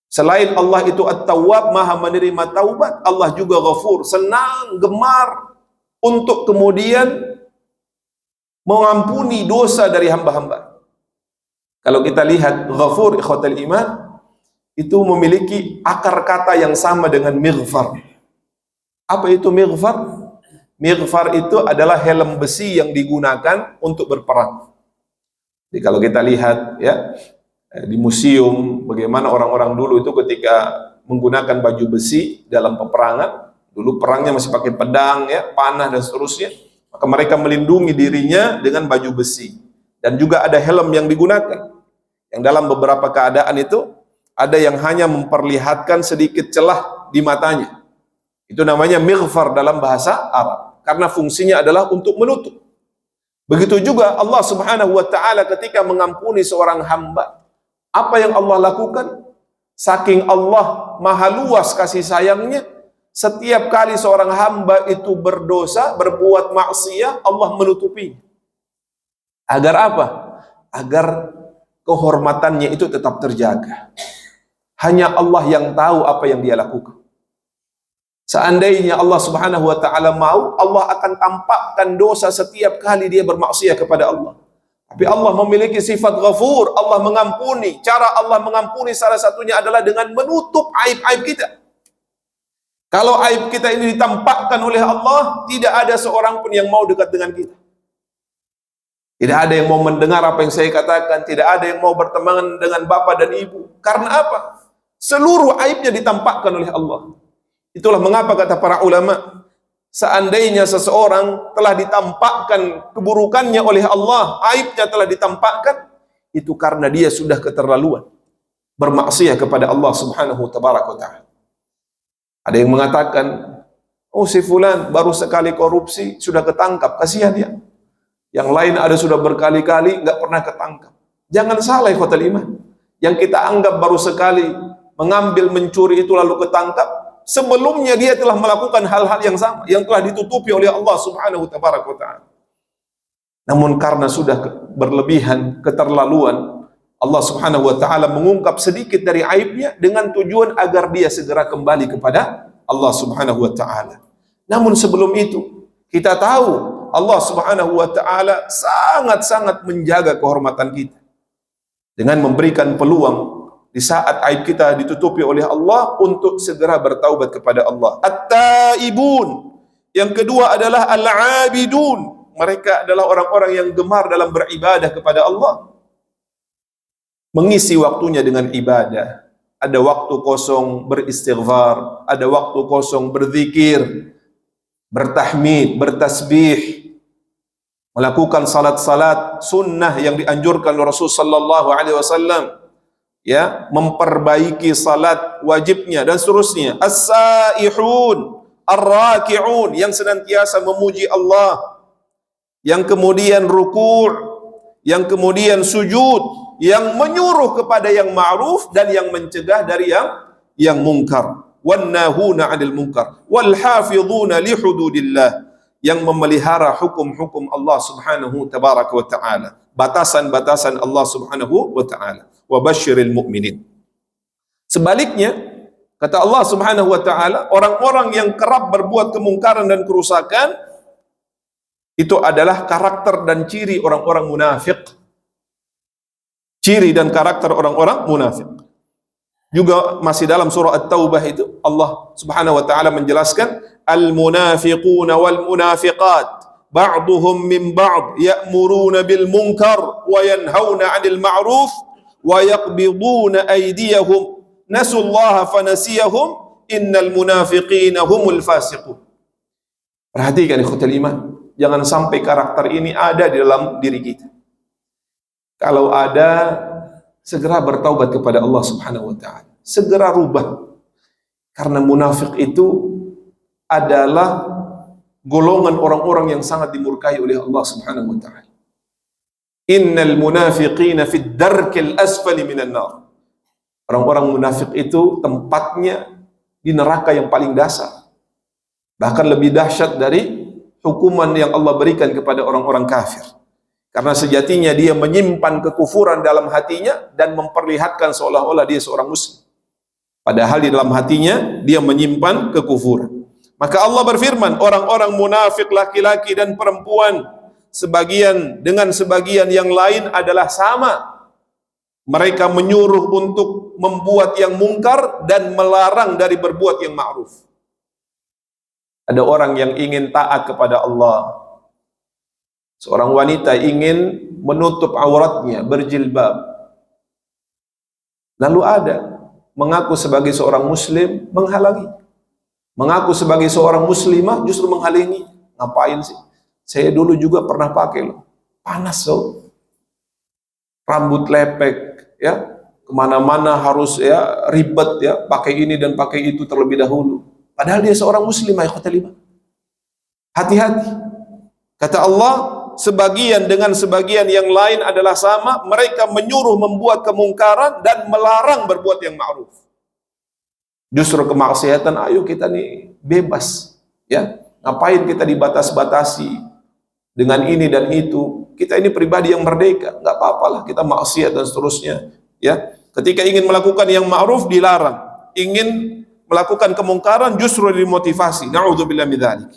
Selain Allah itu At-Tawwab, maha menerima taubat, Allah juga Ghafur, senang, gemar untuk kemudian mengampuni dosa dari hamba-hamba. Kalau kita lihat Ghafur, ikhwatal iman, itu memiliki akar kata yang sama dengan mighfar. Apa itu mighfar? Mighfar itu adalah helm besi yang digunakan untuk berperang. Jadi kalau kita lihat ya di museum bagaimana orang-orang dulu itu ketika menggunakan baju besi dalam peperangan, dulu perangnya masih pakai pedang ya, panah dan seterusnya, maka mereka melindungi dirinya dengan baju besi. Dan juga ada helm yang digunakan, yang dalam beberapa keadaan itu ada yang hanya memperlihatkan sedikit celah di matanya. Itu namanya mighfar dalam bahasa Arab, karena fungsinya adalah untuk menutup. Begitu juga Allah Subhanahu wa taala ketika mengampuni seorang hamba, apa yang Allah lakukan? Saking Allah maha luas kasih sayangnya, setiap kali seorang hamba itu berdosa, berbuat maksiat, Allah menutupi. Agar apa? Agar kehormatannya itu tetap terjaga. Hanya Allah yang tahu apa yang dia lakukan. Seandainya Allah Subhanahu wa taala mau, Allah akan tampakkan dosa setiap kali dia bermaksiat kepada Allah. Tapi Allah memiliki sifat Ghafur, Allah mengampuni. Cara Allah mengampuni salah satunya adalah dengan menutup aib-aib kita. Kalau aib kita ini ditampakkan oleh Allah, tidak ada seorang pun yang mau dekat dengan kita. Tidak ada yang mau mendengar apa yang saya katakan, tidak ada yang mau berteman dengan bapak dan ibu. Karena apa? Seluruh aibnya ditampakkan oleh Allah. Itulah mengapa kata para ulama, seandainya seseorang telah ditampakkan keburukannya oleh Allah, aibnya telah ditampakkan, itu karena dia sudah keterlaluan bermaksiat kepada Allah Subhanahu wa ta'ala. Ada yang mengatakan, oh si fulan baru sekali korupsi sudah ketangkap, kasihan dia. Yang lain ada sudah berkali-kali nggak pernah ketangkap. Jangan salah ikhwatal iman. Yang kita anggap baru sekali mengambil, mencuri itu lalu ketangkap, sebelumnya dia telah melakukan hal-hal yang sama, yang telah ditutupi oleh Allah Subhanahu wa ta'ala. Namun karena sudah berlebihan, keterlaluan, Allah Subhanahu wa ta'ala mengungkap sedikit dari aibnya dengan tujuan agar dia segera kembali kepada Allah Subhanahu wa ta'ala. Namun sebelum itu, kita tahu Allah Subhanahu wa ta'ala sangat-sangat menjaga kehormatan kita dengan memberikan peluang di saat aib kita ditutupi oleh Allah untuk segera bertaubat kepada Allah. At-taibun. Yang kedua adalah al-abidun. Mereka adalah orang-orang yang gemar dalam beribadah kepada Allah, mengisi waktunya dengan ibadah. Ada waktu kosong beristighfar, ada waktu kosong berzikir, bertahmid, bertasbih, melakukan salat-salat sunnah yang dianjurkan oleh Rasul sallallahu alaihi wasallam, ya, memperbaiki salat wajibnya dan seterusnya. As-saihun, ar-raki'un, yang senantiasa memuji Allah, yang kemudian ruku', yang kemudian sujud, yang menyuruh kepada yang ma'ruf dan yang mencegah dari yang mungkar. Wan nahuna 'anil munkar wal hafizuna li hududillah, yang memelihara hukum-hukum Allah Subhanahu tabaraka wa taala, batasan-batasan Allah Subhanahu wa taala. Wa basyiril mu'minin. Sebaliknya, kata Allah Subhanahu wa taala, orang-orang yang kerap berbuat kemungkaran dan kerusakan itu adalah karakter dan ciri orang-orang munafik. Ciri dan karakter orang-orang munafik. Juga masih dalam surah At-Taubah itu Allah Subhanahu wa taala menjelaskan, al-munafiquna wal munafiqat ba'duhum min ba'd ya'muruna bil munkar wa yanhauna 'anil ma'ruf wa yaqbiduna aydiyahum nasullaha fanasiyahum innal munafiqina humul fasiqun. Perhatikan ikhwatul iman, jangan sampai karakter ini ada di dalam diri kita. Kalau ada, segera bertaubat kepada Allah Subhanahu wa taala. Segera rubah. Karena munafik itu adalah golongan orang-orang yang sangat dimurkai oleh Allah Subhanahu wa taala. Innal munafiqina fid darkil asfali minan nar. Orang-orang munafik itu tempatnya di neraka yang paling dasar. Bahkan lebih dahsyat dari hukuman yang Allah berikan kepada orang-orang kafir. Karena sejatinya dia menyimpan kekufuran dalam hatinya dan memperlihatkan seolah-olah dia seorang muslim. Padahal di dalam hatinya dia menyimpan kekufuran. Maka Allah berfirman, orang-orang munafik laki-laki dan perempuan, sebagian dengan sebagian yang lain adalah sama. Mereka menyuruh untuk membuat yang mungkar dan melarang dari berbuat yang ma'ruf. Ada orang yang ingin taat kepada Allah. Seorang wanita ingin menutup auratnya, berjilbab. Lalu ada mengaku sebagai seorang muslim menghalangi. Mengaku sebagai seorang muslimah justru menghalangi. Ngapain sih? Saya dulu juga pernah pakai loh. Panas loh. Rambut lepek, ya. Kemana-mana harus ya ribet ya, pakai ini dan pakai itu terlebih dahulu. Padahal dia seorang muslimah, ikhwatalima. Hati-hati. Kata Allah, sebagian dengan sebagian yang lain adalah sama, mereka menyuruh membuat kemungkaran dan melarang berbuat yang ma'ruf. Justru kemaksiatan, ayo kita nih bebas, ya. Ngapain kita dibatas-batasi dengan ini dan itu? Kita ini pribadi yang merdeka, nggak apa-apalah kita maksiat dan seterusnya, ya. Ketika ingin melakukan yang ma'ruf dilarang, ingin melakukan kemungkaran justru dimotivasi. Na'udzubillah min dzalik.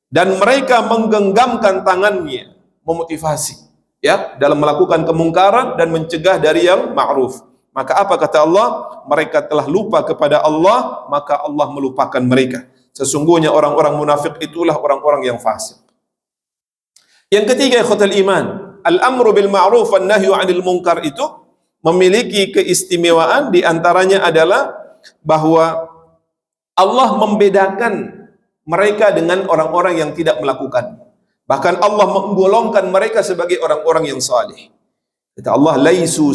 Dan mereka menggenggamkan tangannya, memotivasi ya dalam melakukan kemungkaran dan mencegah dari yang ma'ruf. Maka apa kata Allah? Mereka telah lupa kepada Allah, maka Allah melupakan mereka. Sesungguhnya orang-orang munafik itulah orang-orang yang fasik. Yang ketiga, ikhwatul iman, al-amru bil ma'ruf wan nahyu 'anil munkar itu memiliki keistimewaan, di antaranya adalah bahwa Allah membedakan mereka dengan orang-orang yang tidak melakukan. Bahkan Allah menggolongkan mereka sebagai orang-orang yang saleh. Kata Allah, laisu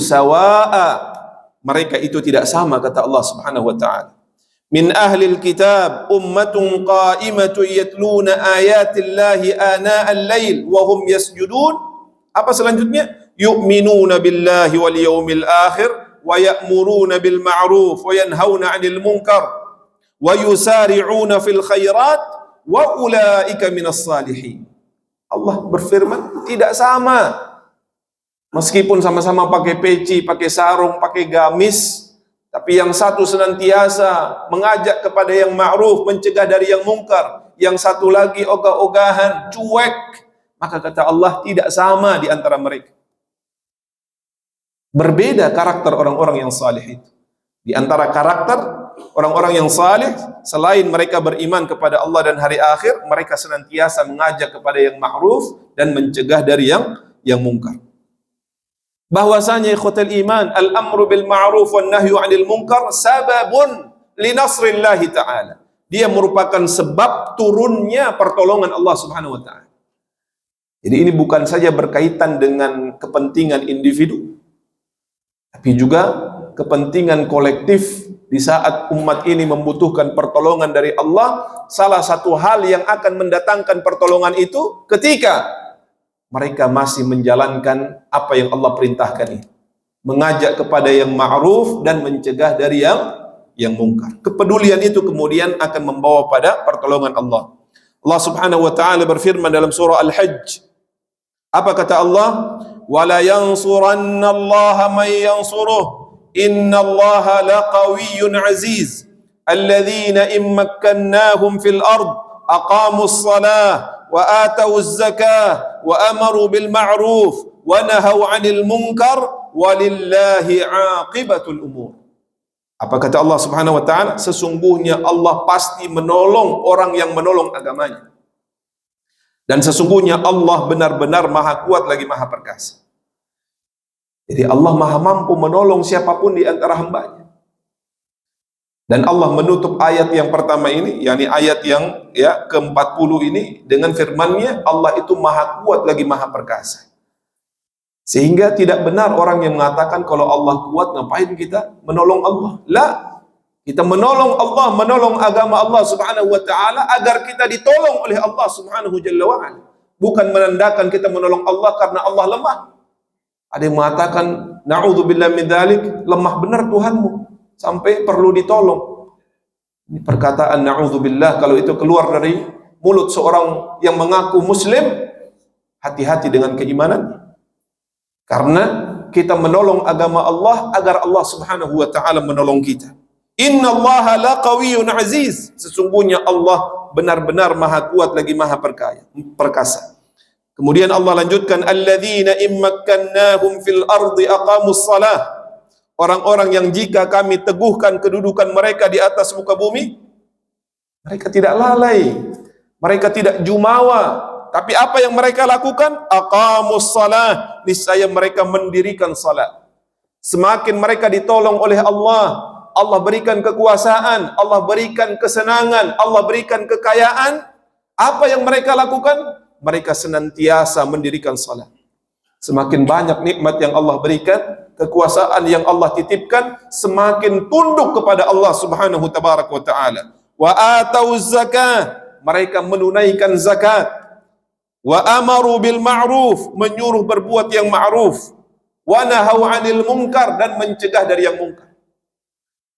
sawa'a. Mereka itu tidak sama, kata Allah Subhanahu wa taala. Min ahlil kitab ummatun qa'imatun yatluna ayatillahi ana'al lail wa hum yasjudun. Apa selanjutnya? Yu'minuna billahi wal yawmil akhir wa ya'muruna bil ma'ruf wa yanhauna 'anil munkar wa yusari'una fil khairat wa ulaika minas salihin. Allah berfirman, tidak sama. Meskipun sama-sama pakai peci, pakai sarung, pakai gamis, tapi yang satu senantiasa mengajak kepada yang ma'ruf, mencegah dari yang mungkar. Yang satu lagi ogah-ogahan, cuek. Maka kata Allah, tidak sama di antara mereka. Berbeda karakter orang-orang yang salih itu. Di antara karakter orang-orang yang salih, selain mereka beriman kepada Allah dan hari akhir, mereka senantiasa mengajak kepada yang ma'ruf dan mencegah dari yang mungkar. Bahwasanya ikhwatal iman, al-amru bil ma'ruf wan nahyu 'anil munkar sababun li nasrillahi ta'ala. Dia merupakan sebab turunnya pertolongan Allah Subhanahu wa taala. Jadi ini bukan saja berkaitan dengan kepentingan individu, tapi juga kepentingan kolektif. Di saat umat ini membutuhkan pertolongan dari Allah, salah satu hal yang akan mendatangkan pertolongan itu ketika mereka masih menjalankan apa yang Allah perintahkan ini, mengajak kepada yang ma'ruf dan mencegah dari yang mungkar. Kepedulian itu kemudian akan membawa pada pertolongan Allah. Allah Subhanahu wa taala berfirman dalam surah Al-Hajj. Apa kata Allah? Wala yansurannallaha man yansuruh innallaha laqawiyyun aziz alladzina immakkannahum fil ard aqamus salah wa atawuz zakah wa amaru bil ma'ruf wa nahaw 'anil munkar walillahi 'aqibatul umur. Apa kata Allah Subhanahu wa taala? Sesungguhnya Allah pasti menolong orang yang menolong agamanya. Dan sesungguhnya Allah benar-benar maha kuat lagi maha perkasa. Jadi Allah maha mampu menolong siapapun di antara hambanya. Dan Allah menutup ayat yang pertama ini, yakni ayat yang ke-40 ini dengan firman-Nya, Allah itu maha kuat lagi maha perkasa. Sehingga tidak benar orang yang mengatakan kalau Allah kuat, ngapain kita menolong Allah? La, kita menolong Allah, menolong agama Allah Subhanahu wa taala agar kita ditolong oleh Allah Subhanahu jalla wa ala. Bukan menandakan kita menolong Allah karena Allah lemah. Ada yang mengatakan, na'udzubillah min dzalik, lemah benar Tuhanmu sampai perlu ditolong. Ini perkataan na'udzubillah, kalau itu keluar dari mulut seorang yang mengaku muslim, hati-hati dengan keimanannya. Karena kita menolong agama Allah agar Allah Subhanahu wa taala menolong kita. Innallaha laqawiyyun aziz. Sesungguhnya Allah benar-benar maha kuat lagi maha perkasa. Kemudian Allah lanjutkan, alladzina immakkannahum fil ardi aqamus salah. Orang-orang yang jika kami teguhkan kedudukan mereka di atas muka bumi, mereka tidak lalai, mereka tidak jumawa. Tapi apa yang mereka lakukan? Aqamus salah. Niscaya mereka mendirikan salat. Semakin mereka ditolong oleh Allah, Allah berikan kekuasaan, Allah berikan kesenangan, Allah berikan kekayaan. Apa yang mereka lakukan? Mereka senantiasa mendirikan salat. Semakin banyak nikmat yang Allah berikan, kekuasaan yang Allah titipkan, semakin tunduk kepada Allah Subhanahu tabaraka wa taala. Wa atauz zakah, mereka menunaikan zakat. Wa amaru bil ma'ruf, menyuruh berbuat yang ma'ruf. Wa nahaw 'anil munkar, dan mencegah dari yang mungkar.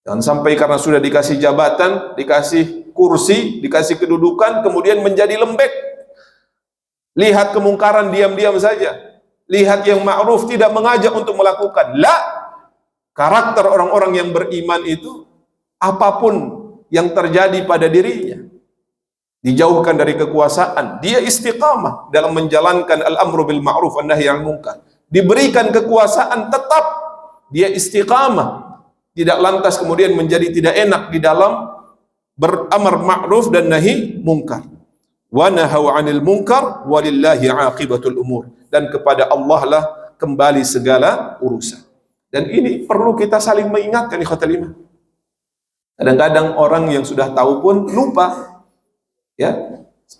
Jangan sampai karena sudah dikasih jabatan, dikasih kursi, dikasih kedudukan, kemudian menjadi lembek. Lihat kemungkaran diam-diam saja. Lihat yang ma'ruf tidak mengajak untuk melakukan. La, karakter orang-orang yang beriman itu, apapun yang terjadi pada dirinya, dijauhkan dari kekuasaan, dia istiqamah dalam menjalankan al-amru bil ma'ruf wan nahyi 'anil munkar. Diberikan kekuasaan, tetap dia istiqamah, tidak lantas kemudian menjadi tidak enak di dalam beramar ma'ruf dan nahi munkar. Wa nahaw 'anil munkar walillahi 'aqibatul umur, dan kepada Allah lah kembali segala urusan. Dan ini perlu kita saling mengingatkan ikhwatal iman. Kadang-kadang orang yang sudah tahu pun lupa, ya,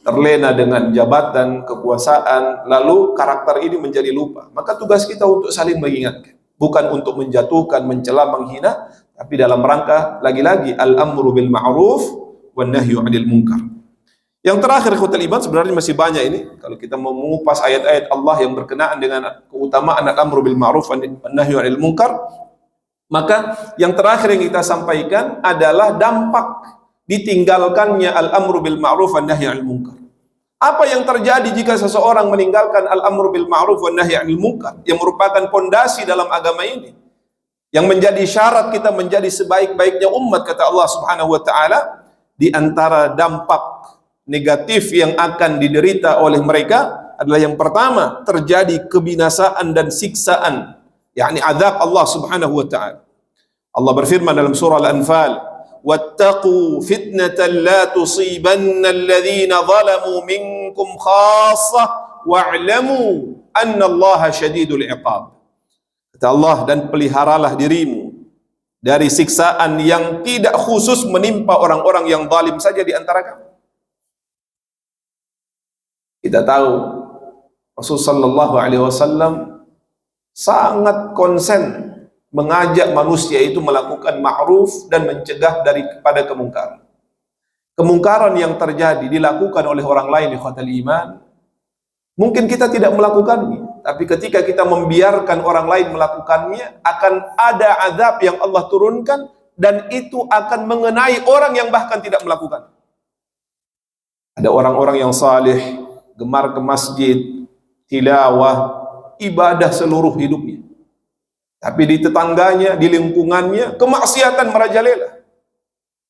terlena dengan jabatan, kekuasaan, lalu karakter ini menjadi lupa. Maka tugas kita untuk saling mengingatkan, bukan untuk menjatuhkan, mencela, menghina, tapi dalam rangka lagi-lagi al-amru bil ma'ruf wan nahyu 'anil munkar. Yang terakhir ikhwatul iman, sebenarnya masih banyak ini kalau kita mau mengupas ayat-ayat Allah yang berkenaan dengan keutamaan al-amru bil ma'ruf wan nahyu 'anil munkar. Maka yang terakhir yang kita sampaikan adalah dampak ditinggalkannya al-amru bil ma'ruf wan nahyi 'anil munkar. Apa yang terjadi jika seseorang meninggalkan al-amru bil ma'ruf wan nahyi 'anil munkar yang merupakan pondasi dalam agama ini, yang menjadi syarat kita menjadi sebaik-baiknya umat, kata Allah Subhanahu wa taala, di antara dampak negatif yang akan diderita oleh mereka adalah yang pertama, terjadi kebinasaan dan siksaan, yakni azab Allah Subhanahu wa taala. Allah berfirman dalam surah Al-Anfal, "Wattaqu fitnatan la tusibanna alladhina zalamu minkum khassah wa'lamu anna Allaha syadidul iqab." Kata Allah, dan peliharalah dirimu dari siksaan yang tidak khusus menimpa orang-orang yang zalim saja di antara kamu. Kita tahu Rasulullah sallallahu alaihi wasallam sangat konsen mengajak manusia itu melakukan ma'ruf dan mencegah daripada kemungkaran. Kemungkaran yang terjadi dilakukan oleh orang lain, ikhwatal iman, mungkin kita tidak melakukannya, tapi ketika kita membiarkan orang lain melakukannya, akan ada azab yang Allah turunkan, dan itu akan mengenai orang yang bahkan tidak melakukan. Ada orang-orang yang saleh, gemar ke masjid, tilawah, ibadah seluruh hidupnya, tapi di tetangganya, di lingkungannya, kemaksiatan merajalela,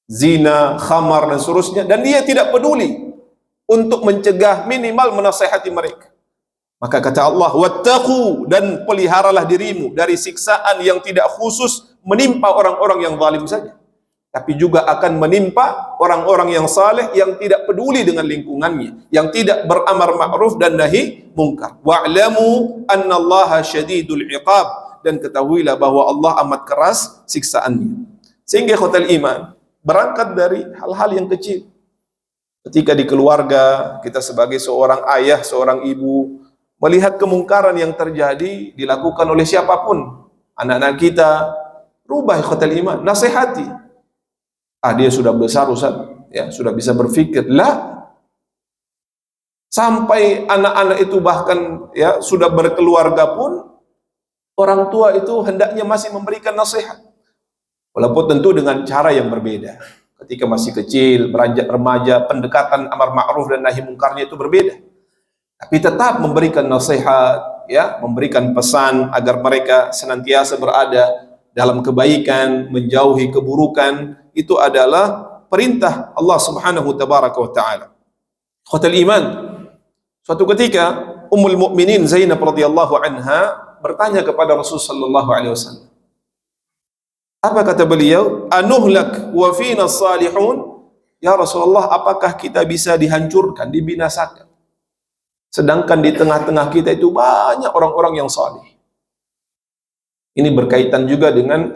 zina, khamar, dan seterusnya, dan dia tidak peduli untuk mencegah, minimal menasihati mereka. Maka kata Allah, wattaqu, dan peliharalah dirimu dari siksaan yang tidak khusus menimpa orang-orang yang zalim saja, tapi juga akan menimpa orang-orang yang saleh yang tidak peduli dengan lingkungannya, yang tidak beramar ma'ruf dan nahi munkar. Wa'lamu annallaha syadidul iqab, dan ketahuilah bahwa Allah amat keras siksaannya. Sehingga ikhwatal iman, berangkat dari hal-hal yang kecil. Ketika di keluarga, kita sebagai seorang ayah, seorang ibu, melihat kemungkaran yang terjadi dilakukan oleh siapapun, anak-anak kita, rubah ikhwatal iman, nasihati. Dia sudah besar Ustaz, ya, sudah bisa berpikir. Lah, sampai anak-anak itu bahkan ya sudah berkeluarga pun, orang tua itu hendaknya masih memberikan nasihat, walaupun tentu dengan cara yang berbeda. Ketika masih kecil, beranjak remaja, pendekatan amar ma'ruf dan nahi mungkarnya itu berbeda, tapi tetap memberikan nasihat, ya, memberikan pesan agar mereka senantiasa berada dalam kebaikan, menjauhi keburukan. Itu adalah perintah Allah Subhanahu tabaraka wa taala. Ikhwatal iman, suatu ketika Ummul Mukminin Zainab radhiyallahu anha bertanya kepada Rasul sallallahu alaihi wasallam. Apa kata beliau? Anuhlak wa fina salihun? Ya Rasulullah, apakah kita bisa dihancurkan, dibinasakan, sedangkan di tengah-tengah kita itu banyak orang-orang yang saleh? Ini berkaitan juga dengan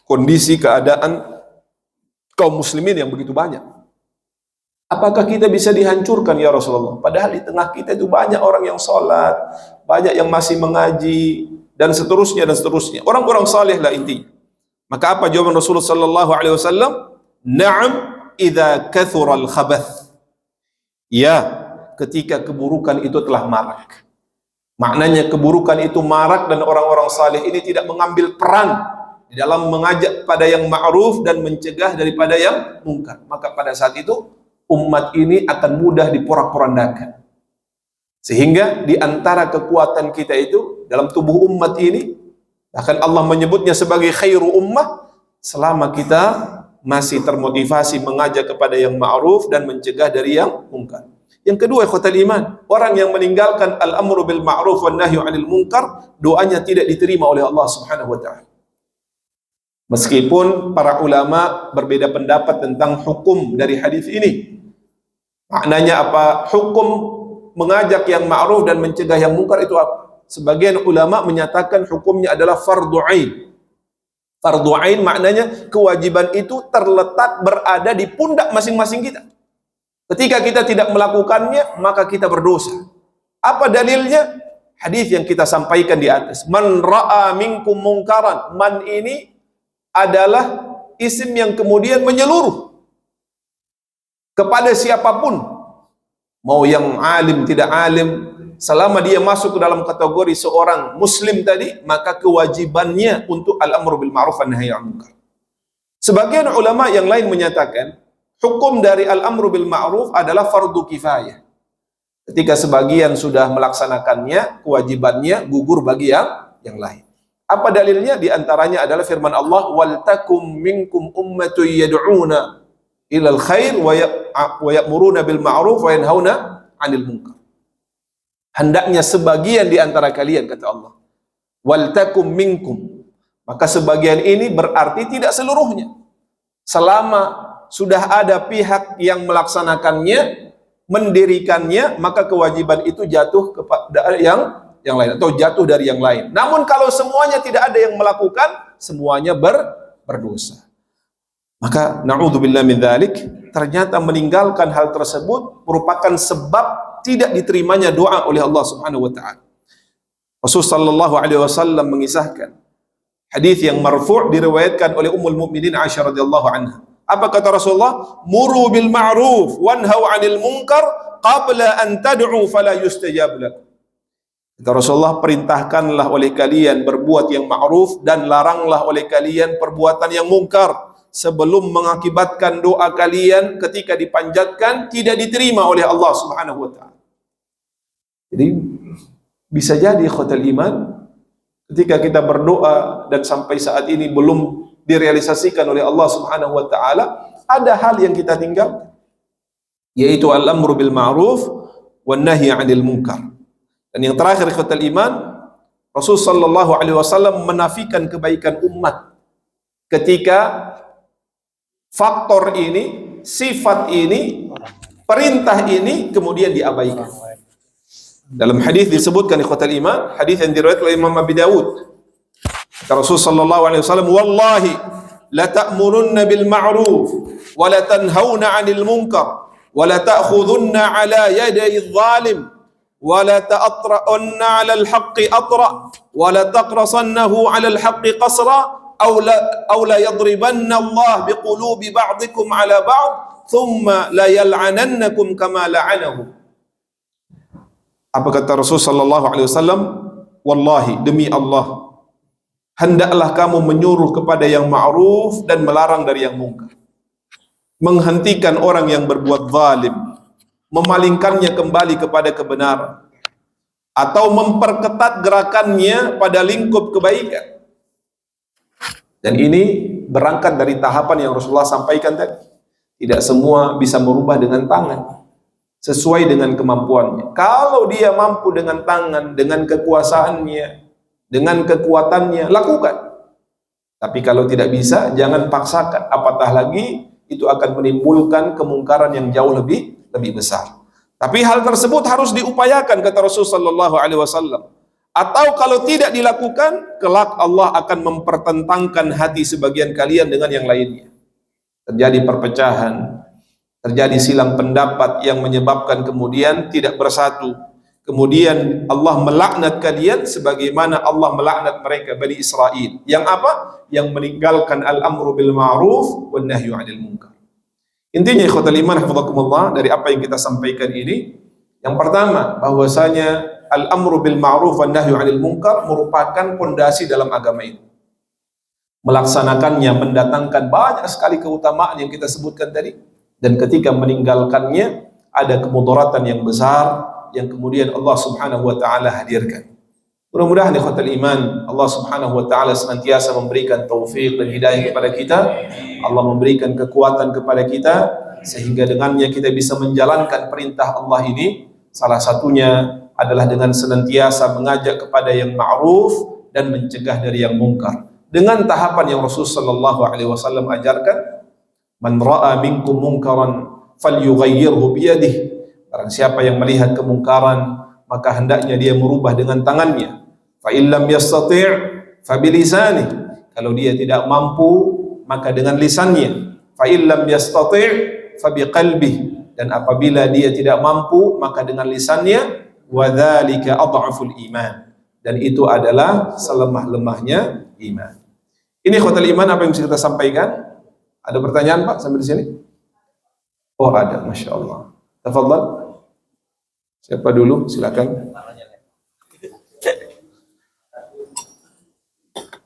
kondisi keadaan kaum muslimin yang begitu banyak. Apakah kita bisa dihancurkan ya Rasulullah, padahal di tengah kita itu banyak orang yang sholat, banyak yang masih mengaji, dan seterusnya dan seterusnya, orang-orang saleh lah intinya. Maka apa jawaban Rasulullah sallallahu alaihi wasallam? Na'am idza kathura al-khabath. Ya, ketika keburukan itu telah marak. Maknanya keburukan itu marak dan orang-orang saleh ini tidak mengambil peran di dalam mengajak pada yang ma'ruf dan mencegah daripada yang mungkar, maka pada saat itu umat ini akan mudah diporak-porandakan. Sehingga di antara kekuatan kita itu dalam tubuh umat ini, bahkan Allah menyebutnya sebagai khairu ummah, selama kita masih termotivasi mengajak kepada yang ma'ruf dan mencegah dari yang mungkar. Yang kedua, ikhwatal iman, orang yang meninggalkan al-amru bil ma'ruf wan nahyu 'anil munkar, doanya tidak diterima oleh Allah Subhanahu wa taala. Meskipun para ulama berbeda pendapat tentang hukum dari hadis ini. Maknanya apa? Hukum mengajak yang ma'ruf dan mencegah yang mungkar itu apa? Sebagian ulama menyatakan hukumnya adalah fardhu ain. Fardhu ain maknanya kewajiban itu terletak berada di pundak masing-masing kita. Ketika kita tidak melakukannya, maka kita berdosa. Apa dalilnya? Hadis yang kita sampaikan di atas. Man ra'a minkum mungkaran. Man ini adalah isim yang kemudian menyeluruh kepada siapapun, mau yang alim tidak alim, selama dia masuk ke dalam kategori seorang muslim tadi, maka kewajibannya untuk al-amru bil ma'ruf wan nahyi 'anil munkar. Sebagian ulama yang lain menyatakan hukum dari al-amru bil ma'ruf adalah fardu kifayah. Ketika sebagian sudah melaksanakannya, kewajibannya gugur bagi yang lain. Apa dalilnya? Di antaranya adalah firman Allah, wal takum minkum ummatun yad'una ilal khair wa ya'muruna bil ma'ruf wa yanhauna 'anil munkar. Hendaknya sebagian di antara kalian, kata Allah. Wal takum minkum. Maka sebagian ini berarti tidak seluruhnya. Selama sudah ada pihak yang melaksanakannya, mendirikannya, maka kewajiban itu jatuh kepada yang lain atau jatuh dari yang lain. Namun kalau semuanya tidak ada yang melakukan, semuanya berdosa. Maka na'udzubillah min dzalik, ternyata meninggalkan hal tersebut merupakan sebab tidak diterimanya doa oleh Allah Subhanahu wa taala. Rasulullah sallallahu alaihi wasallam mengisahkan hadis yang marfu' diriwayatkan oleh Ummul Mukminin Aisyah radhiyallahu anha. Apa kata Rasulullah? Muru bil ma'ruf wanhau 'anil munkar qabla an tad'u fala yustajab lakum. Kata Rasulullah, perintahkanlah oleh kalian berbuat yang ma'ruf dan laranglah oleh kalian perbuatan yang mungkar sebelum mengakibatkan doa kalian ketika dipanjatkan tidak diterima oleh Allah Subhanahu wa taala. Jadi bisa jadi ikhwatal iman, ketika kita berdoa dan sampai saat ini belum direalisasikan oleh Allah Subhanahu wa taala, ada hal yang kita tinggal, yaitu al-amru bil ma'ruf wan nahyi 'anil munkar. Dan yang terakhir ikhwatal iman, Rasul sallallahu alaihi wasallam menafikan kebaikan umat ketika faktor ini, sifat ini, perintah ini kemudian diabaikan. Dalam hadis disebutkan ikhwatal iman, hadis yang diriwayatkan oleh Imam Abi Dawud. Kata Rasul sallallahu alaihi wasallam, wallahi la ta'murunna bil ma'ruf wa la tanhauna 'anil munkar wa la ta'khudunna 'ala yaday adh-dhalim wa la ta'tra'unna 'ala al-haqqi atra wa la taqrasannahu 'ala al-haqqi qasra aw la yadribanna Allah biqulubi ba'dikum 'ala ba'd thumma la yal'anannakum kama la'anahu. Apa kata Rasul sallallahu alaihi wasallam? Wallahi, demi Allah, hendaklah kamu menyuruh kepada yang ma'ruf dan melarang dari yang mungkar. Menghentikan orang yang berbuat zalim, memalingkannya kembali kepada kebenaran, atau memperketat gerakannya pada lingkup kebaikan. Dan ini berangkat dari tahapan yang Rasulullah sampaikan tadi. Tidak semua bisa merubah dengan tangan, sesuai dengan kemampuannya. Kalau dia mampu dengan tangan, dengan kekuasaannya, dengan kekuatannya, lakukan. Tapi kalau tidak bisa, jangan paksakan. Apatah lagi, itu akan menimbulkan kemungkaran yang jauh lebih besar. Tapi hal tersebut harus diupayakan, kata Rasulullah sallallahu alaihi wasallam. Atau kalau tidak dilakukan, kelak Allah akan mempertentangkan hati sebagian kalian dengan yang lainnya. Terjadi perpecahan, terjadi silang pendapat yang menyebabkan kemudian tidak bersatu. Kemudian Allah melaknat kalian sebagaimana Allah melaknat mereka Bani Israel. Yang apa? Yang meninggalkan al-amru bil ma'ruf wan nahyu 'anil munkar. Intinya ikhwatal iman hafizakumullah, dari apa yang kita sampaikan ini, yang pertama bahwasanya al-amru bil ma'ruf wan nahyu 'anil munkar merupakan pondasi dalam agama ini. Melaksanakannya mendatangkan banyak sekali keutamaan yang kita sebutkan tadi, dan ketika meninggalkannya ada kemudaratan yang besar yang kemudian Allah Subhanahu wa taala hadirkan. Mudah-mudahan ikhwatal iman, Allah Subhanahu wa taala senantiasa memberikan taufik dan hidayah kepada kita. Allah memberikan kekuatan kepada kita sehingga dengannya kita bisa menjalankan perintah Allah ini. Salah satunya adalah dengan senantiasa mengajak kepada yang ma'ruf dan mencegah dari yang mungkar. Dengan tahapan yang Rasul sallallahu alaihi wasallam ajarkan, man ra'a minkum munkaran falyughayyirhu biyadihi. Barang siapa yang melihat kemungkaran, maka hendaknya dia merubah dengan tangannya. Fa illam yastati' fa bilisanihi. Kalau dia tidak mampu, maka dengan lisannya. Fa illam yastati' fa biqalbihi. Dan apabila dia tidak mampu, maka dengan lisannya. Wa dzalika adhaful iman. Dan itu adalah selemah-lemahnya iman. Ini ikhwatal iman apa yang bisa kita sampaikan. Ada pertanyaan Pak sampai di sini? Oh ada, Masya Allah. Tafadhal. Siapa dulu? Silakan.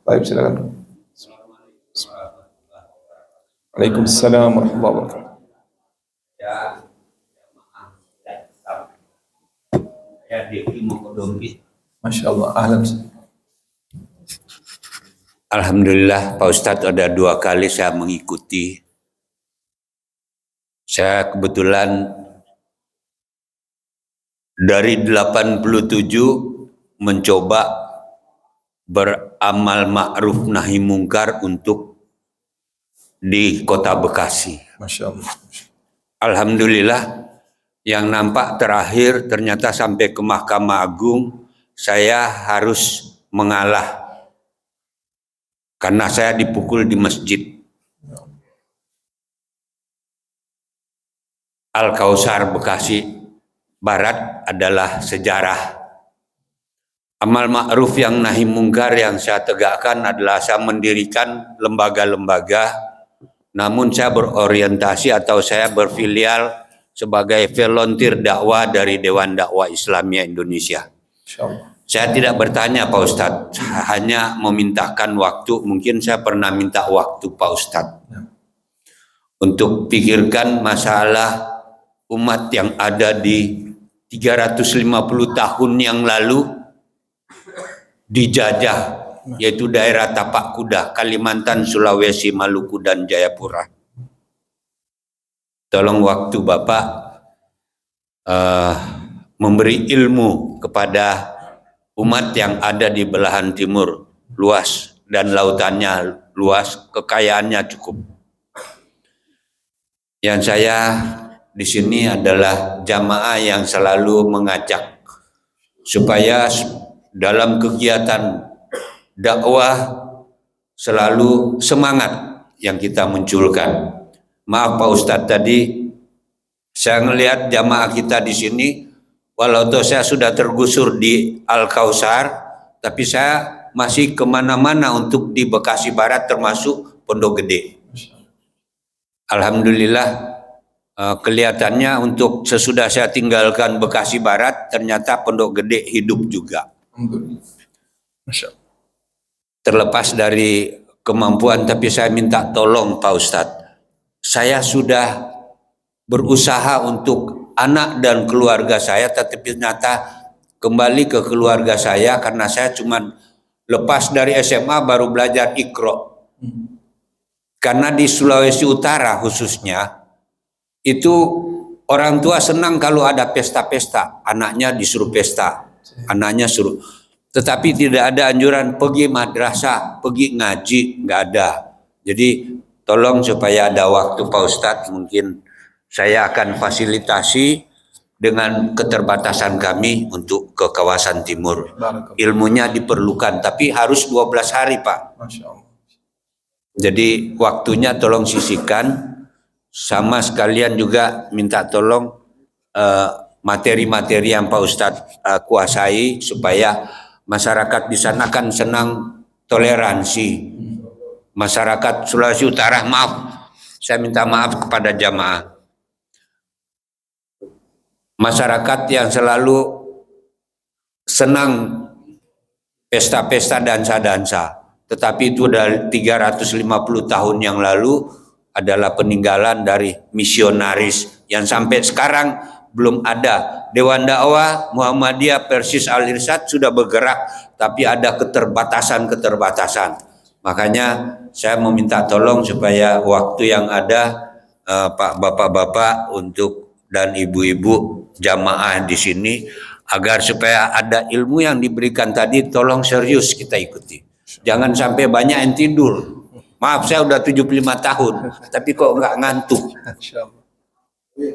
Baik, silakan. Waalaikumsalam warahmatullahi wabarakatuh. Masya Allah, ahlan. Alhamdulillah Pak Ustadz ada 2 kali saya mengikuti. Saya kebetulan dari 87 mencoba beramal ma'ruf nahi mungkar untuk di Kota Bekasi. Masya Allah. Alhamdulillah yang nampak terakhir ternyata sampai ke Mahkamah Agung saya harus mengalah karena saya dipukul di masjid. Al-Kausar Bekasi Barat adalah sejarah. Amal ma'ruf yang nahi mungkar yang saya tegakkan adalah saya mendirikan lembaga-lembaga, namun saya berorientasi atau saya berfilial sebagai volunteer dakwah dari Dewan Dakwah Islamiyah Indonesia. Saya tidak bertanya Pak Ustadz, hanya memintakan waktu. Mungkin saya pernah minta waktu Pak Ustadz untuk pikirkan masalah umat yang ada di 350 tahun yang lalu dijajah, yaitu daerah Tapak Kuda, Kalimantan, Sulawesi, Maluku, dan Jayapura. Tolong waktu Bapak memberi ilmu kepada umat yang ada di belahan timur luas dan lautannya luas, kekayaannya cukup. Yang saya di sini adalah jamaah yang selalu mengajak supaya dalam kegiatan dakwah selalu semangat yang kita munculkan. Maaf Pak Ustadz, tadi saya melihat jamaah kita di sini, walau saya sudah tergusur di Al-Kausar, tapi saya masih kemana-mana untuk di Bekasi Barat termasuk Pondok Gede. Alhamdulillah kelihatannya untuk sesudah saya tinggalkan Bekasi Barat, ternyata Pondok Gede hidup juga. Masya Allah. Terlepas dari kemampuan, tapi saya minta tolong Pak Ustadz. Saya sudah berusaha untuk anak dan keluarga saya, tapi ternyata kembali ke keluarga saya karena saya cuma lepas dari SMA baru belajar Iqra. Karena di Sulawesi Utara khususnya, itu orang tua senang kalau ada pesta-pesta, anaknya disuruh pesta, anaknya suruh. Tetapi tidak ada anjuran pergi madrasah, pergi ngaji, nggak ada. Jadi tolong supaya ada waktu Pak Ustadz, mungkin saya akan fasilitasi dengan keterbatasan kami untuk ke kawasan timur. Ilmunya diperlukan, tapi harus 12 hari Pak. Masya Allah. Jadi waktunya tolong sisihkan, sama sekalian juga minta tolong materi-materi yang Pak Ustadz kuasai supaya masyarakat di sana kan senang toleransi. Masyarakat Sulawesi Utara, maaf, saya minta maaf kepada jamaah. Masyarakat yang selalu senang pesta-pesta dansa-dansa, tetapi itu dari 350 tahun yang lalu adalah peninggalan dari misionaris yang sampai sekarang belum ada. Dewan Dakwah Muhammadiyah Persis Al-Irsyad sudah bergerak, tapi ada keterbatasan. Makanya saya meminta tolong supaya waktu yang ada Pak Bapak-bapak untuk dan ibu-ibu jamaah di sini, agar supaya ada ilmu yang diberikan tadi, tolong serius kita ikuti. Jangan sampai banyak yang tidur. Maaf, saya udah 75 tahun, tapi kok nggak ngantuk.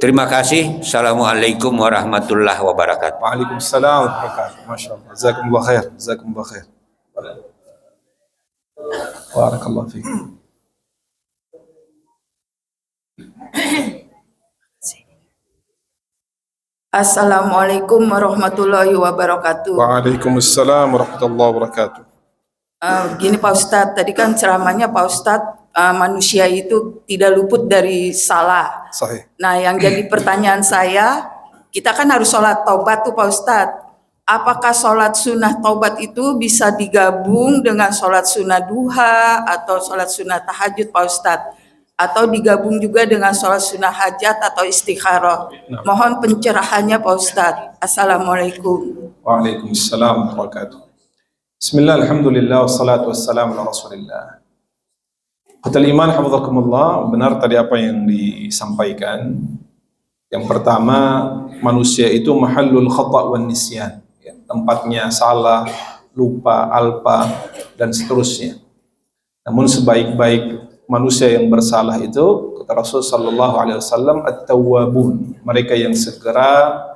Terima kasih. Assalamualaikum warahmatullahi wabarakatuh. Waalaikumsalam warahmatullahi wabarakatuh. Masya Allah. Jazakumullah khair. Jazakumullah khair. Barakallah fiik. Assalamualaikum warahmatullahi wabarakatuh. Waalaikumsalam warahmatullahi wabarakatuh. Gini Pak Ustadz, tadi kan ceramahnya Pak Ustadz, manusia itu tidak luput dari salah. Sahih. Nah, yang jadi pertanyaan saya, kita kan harus sholat taubat tuh Pak Ustadz. Apakah sholat sunnah taubat itu bisa digabung dengan sholat sunnah duha atau sholat sunnah tahajud Pak Ustadz? Atau digabung juga dengan sholat sunnah hajat atau istikharah? Mohon pencerahannya Pak Ustadz. Assalamualaikum. Waalaikumsalam warahmatullahi wabarakatuh. Bismillah, alhamdulillah, wassalatu wassalamu ala rasulillah. Qatal iman, hafizakumullah, benar tadi apa yang disampaikan. Yang pertama, manusia itu mahallul khata' wan nisyan, ya, tempatnya salah, lupa, alpa, dan seterusnya. Namun sebaik-baik manusia yang bersalah itu, kata Rasul sallallahu alaihi wasallam, at-tawwabun, mereka yang segera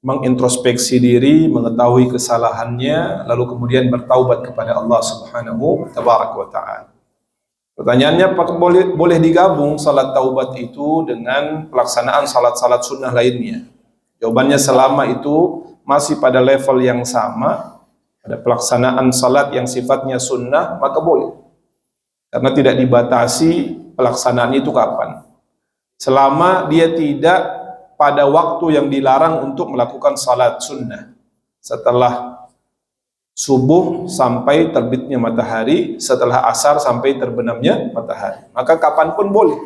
mengintrospeksi diri, mengetahui kesalahannya, lalu kemudian bertaubat kepada Allah Subhanahu tabaraka wa ta'ala. Pertanyaannya, apakah boleh digabung salat taubat itu dengan pelaksanaan salat-salat sunnah lainnya? Jawabannya, selama itu masih pada level yang sama, ada pelaksanaan salat yang sifatnya sunnah, maka boleh. Karena tidak dibatasi pelaksanaan itu kapan. Selama dia tidak pada waktu yang dilarang untuk melakukan salat sunnah. Setelah subuh sampai terbitnya matahari, setelah asar sampai terbenamnya matahari, maka kapanpun boleh.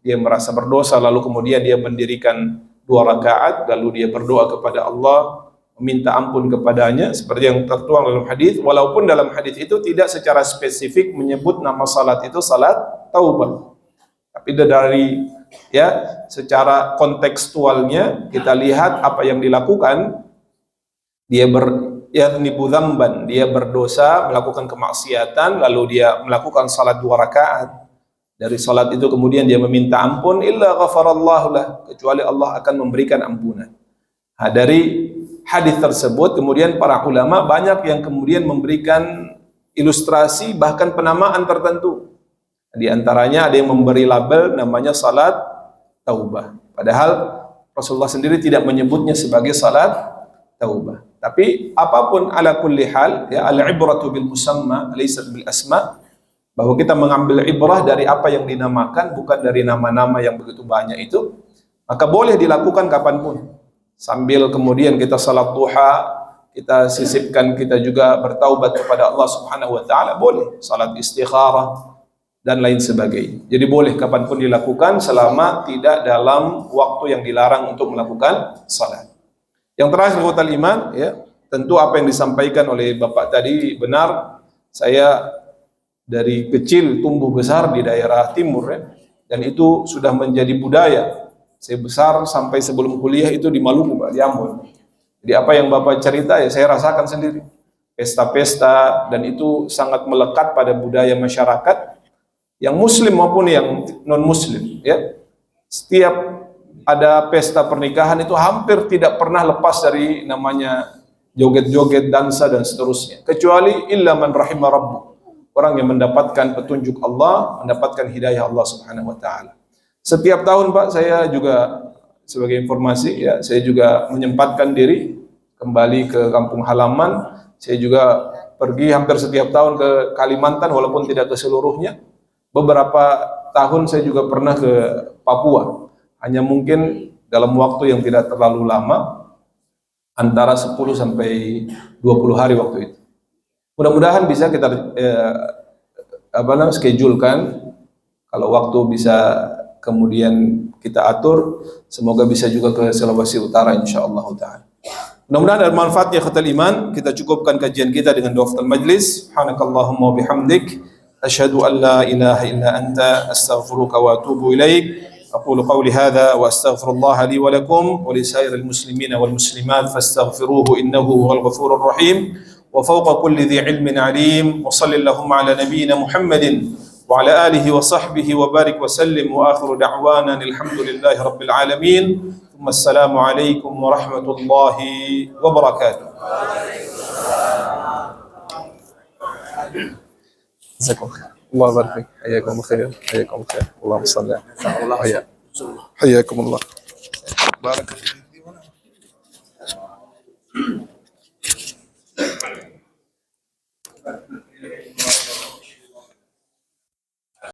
Dia merasa berdosa lalu kemudian dia mendirikan 2 rakaat, lalu dia berdoa kepada Allah, meminta ampun kepadanya, seperti yang tertuang dalam hadis. Walaupun dalam hadis itu tidak secara spesifik menyebut nama salat itu salat taubat, tapi dari secara kontekstualnya kita lihat apa yang dilakukan. Dia dia berdosa, melakukan kemaksiatan, lalu dia melakukan salat 2 rakaat. Dari salat itu kemudian dia meminta ampun, illa ghafarallahu lah, kecuali Allah akan memberikan ampunan. Nah, dari hadis tersebut kemudian para ulama banyak yang kemudian memberikan ilustrasi bahkan penamaan tertentu. Di antaranya ada yang memberi label namanya salat taubah, padahal Rasulullah sendiri tidak menyebutnya sebagai salat taubah. Tapi apapun, ala kulli hal, ya, al-ibratu bil musamma laysat bil asma, bahwa kita mengambil ibrah dari apa yang dinamakan, bukan dari nama-nama yang begitu banyak itu, maka boleh dilakukan kapanpun. Sambil kemudian kita salat duha, kita sisipkan kita juga bertaubat kepada Allah Subhanahu wa ta'ala, boleh. Salat istikharah dan lain sebagainya. Jadi boleh kapanpun dilakukan selama tidak dalam waktu yang dilarang untuk melakukan salat. Yang terakhir, ikhwatal iman, ya, tentu apa yang disampaikan oleh Bapak tadi benar. Saya dari kecil tumbuh besar di daerah timur, ya, dan itu sudah menjadi budaya. Saya besar sampai sebelum kuliah itu di Maluku, Pak, di Ambon. Jadi apa yang Bapak cerita ya saya rasakan sendiri. Pesta-pesta, dan itu sangat melekat pada budaya masyarakat yang muslim maupun yang non muslim, ya. Setiap ada pesta pernikahan itu hampir tidak pernah lepas dari namanya joget-joget, dansa dan seterusnya, kecuali illa man rahimah rabbuh, orang yang mendapatkan petunjuk Allah, mendapatkan hidayah Allah Subhanahu wa ta'ala. Setiap tahun, Pak, saya juga sebagai informasi, ya, saya juga menyempatkan diri kembali ke kampung halaman. Saya juga pergi hampir setiap tahun ke Kalimantan walaupun tidak ke seluruhnya. Beberapa tahun saya juga pernah ke Papua. Hanya mungkin dalam waktu yang tidak terlalu lama, antara 10 sampai 20 hari waktu itu. Mudah-mudahan bisa kita schedulekan, kalau waktu bisa kemudian kita atur, semoga bisa juga ke Sulawesi Utara insyaallah ta'ala. Mudah-mudahan ada manfaatnya ikhwatal iman. Kita cukupkan kajian kita dengan doa afdal majlis. Subhanakallahumma bihamdik, asyhadu an la ilaha illa anta, astaghfiruka wa atubu ilaik. أقول قولي هذا وأستغفر الله لي ولكم ولسائر المسلمين والمسلمات فاستغفروه إنه هو الغفور الرحيم وفوق كل ذي علم عليم وصل اللهم على نبينا محمد وعلى آله وصحبه وبارك وسلم وآخر دعوانا الحمد لله رب العالمين ثم السلام عليكم ورحمة الله وبركاته. جزاكم خير. الله يبارك فيك. حياكم بخير. حياكم بخير. اللهم صل على الله. حياكم الله. بارك الله.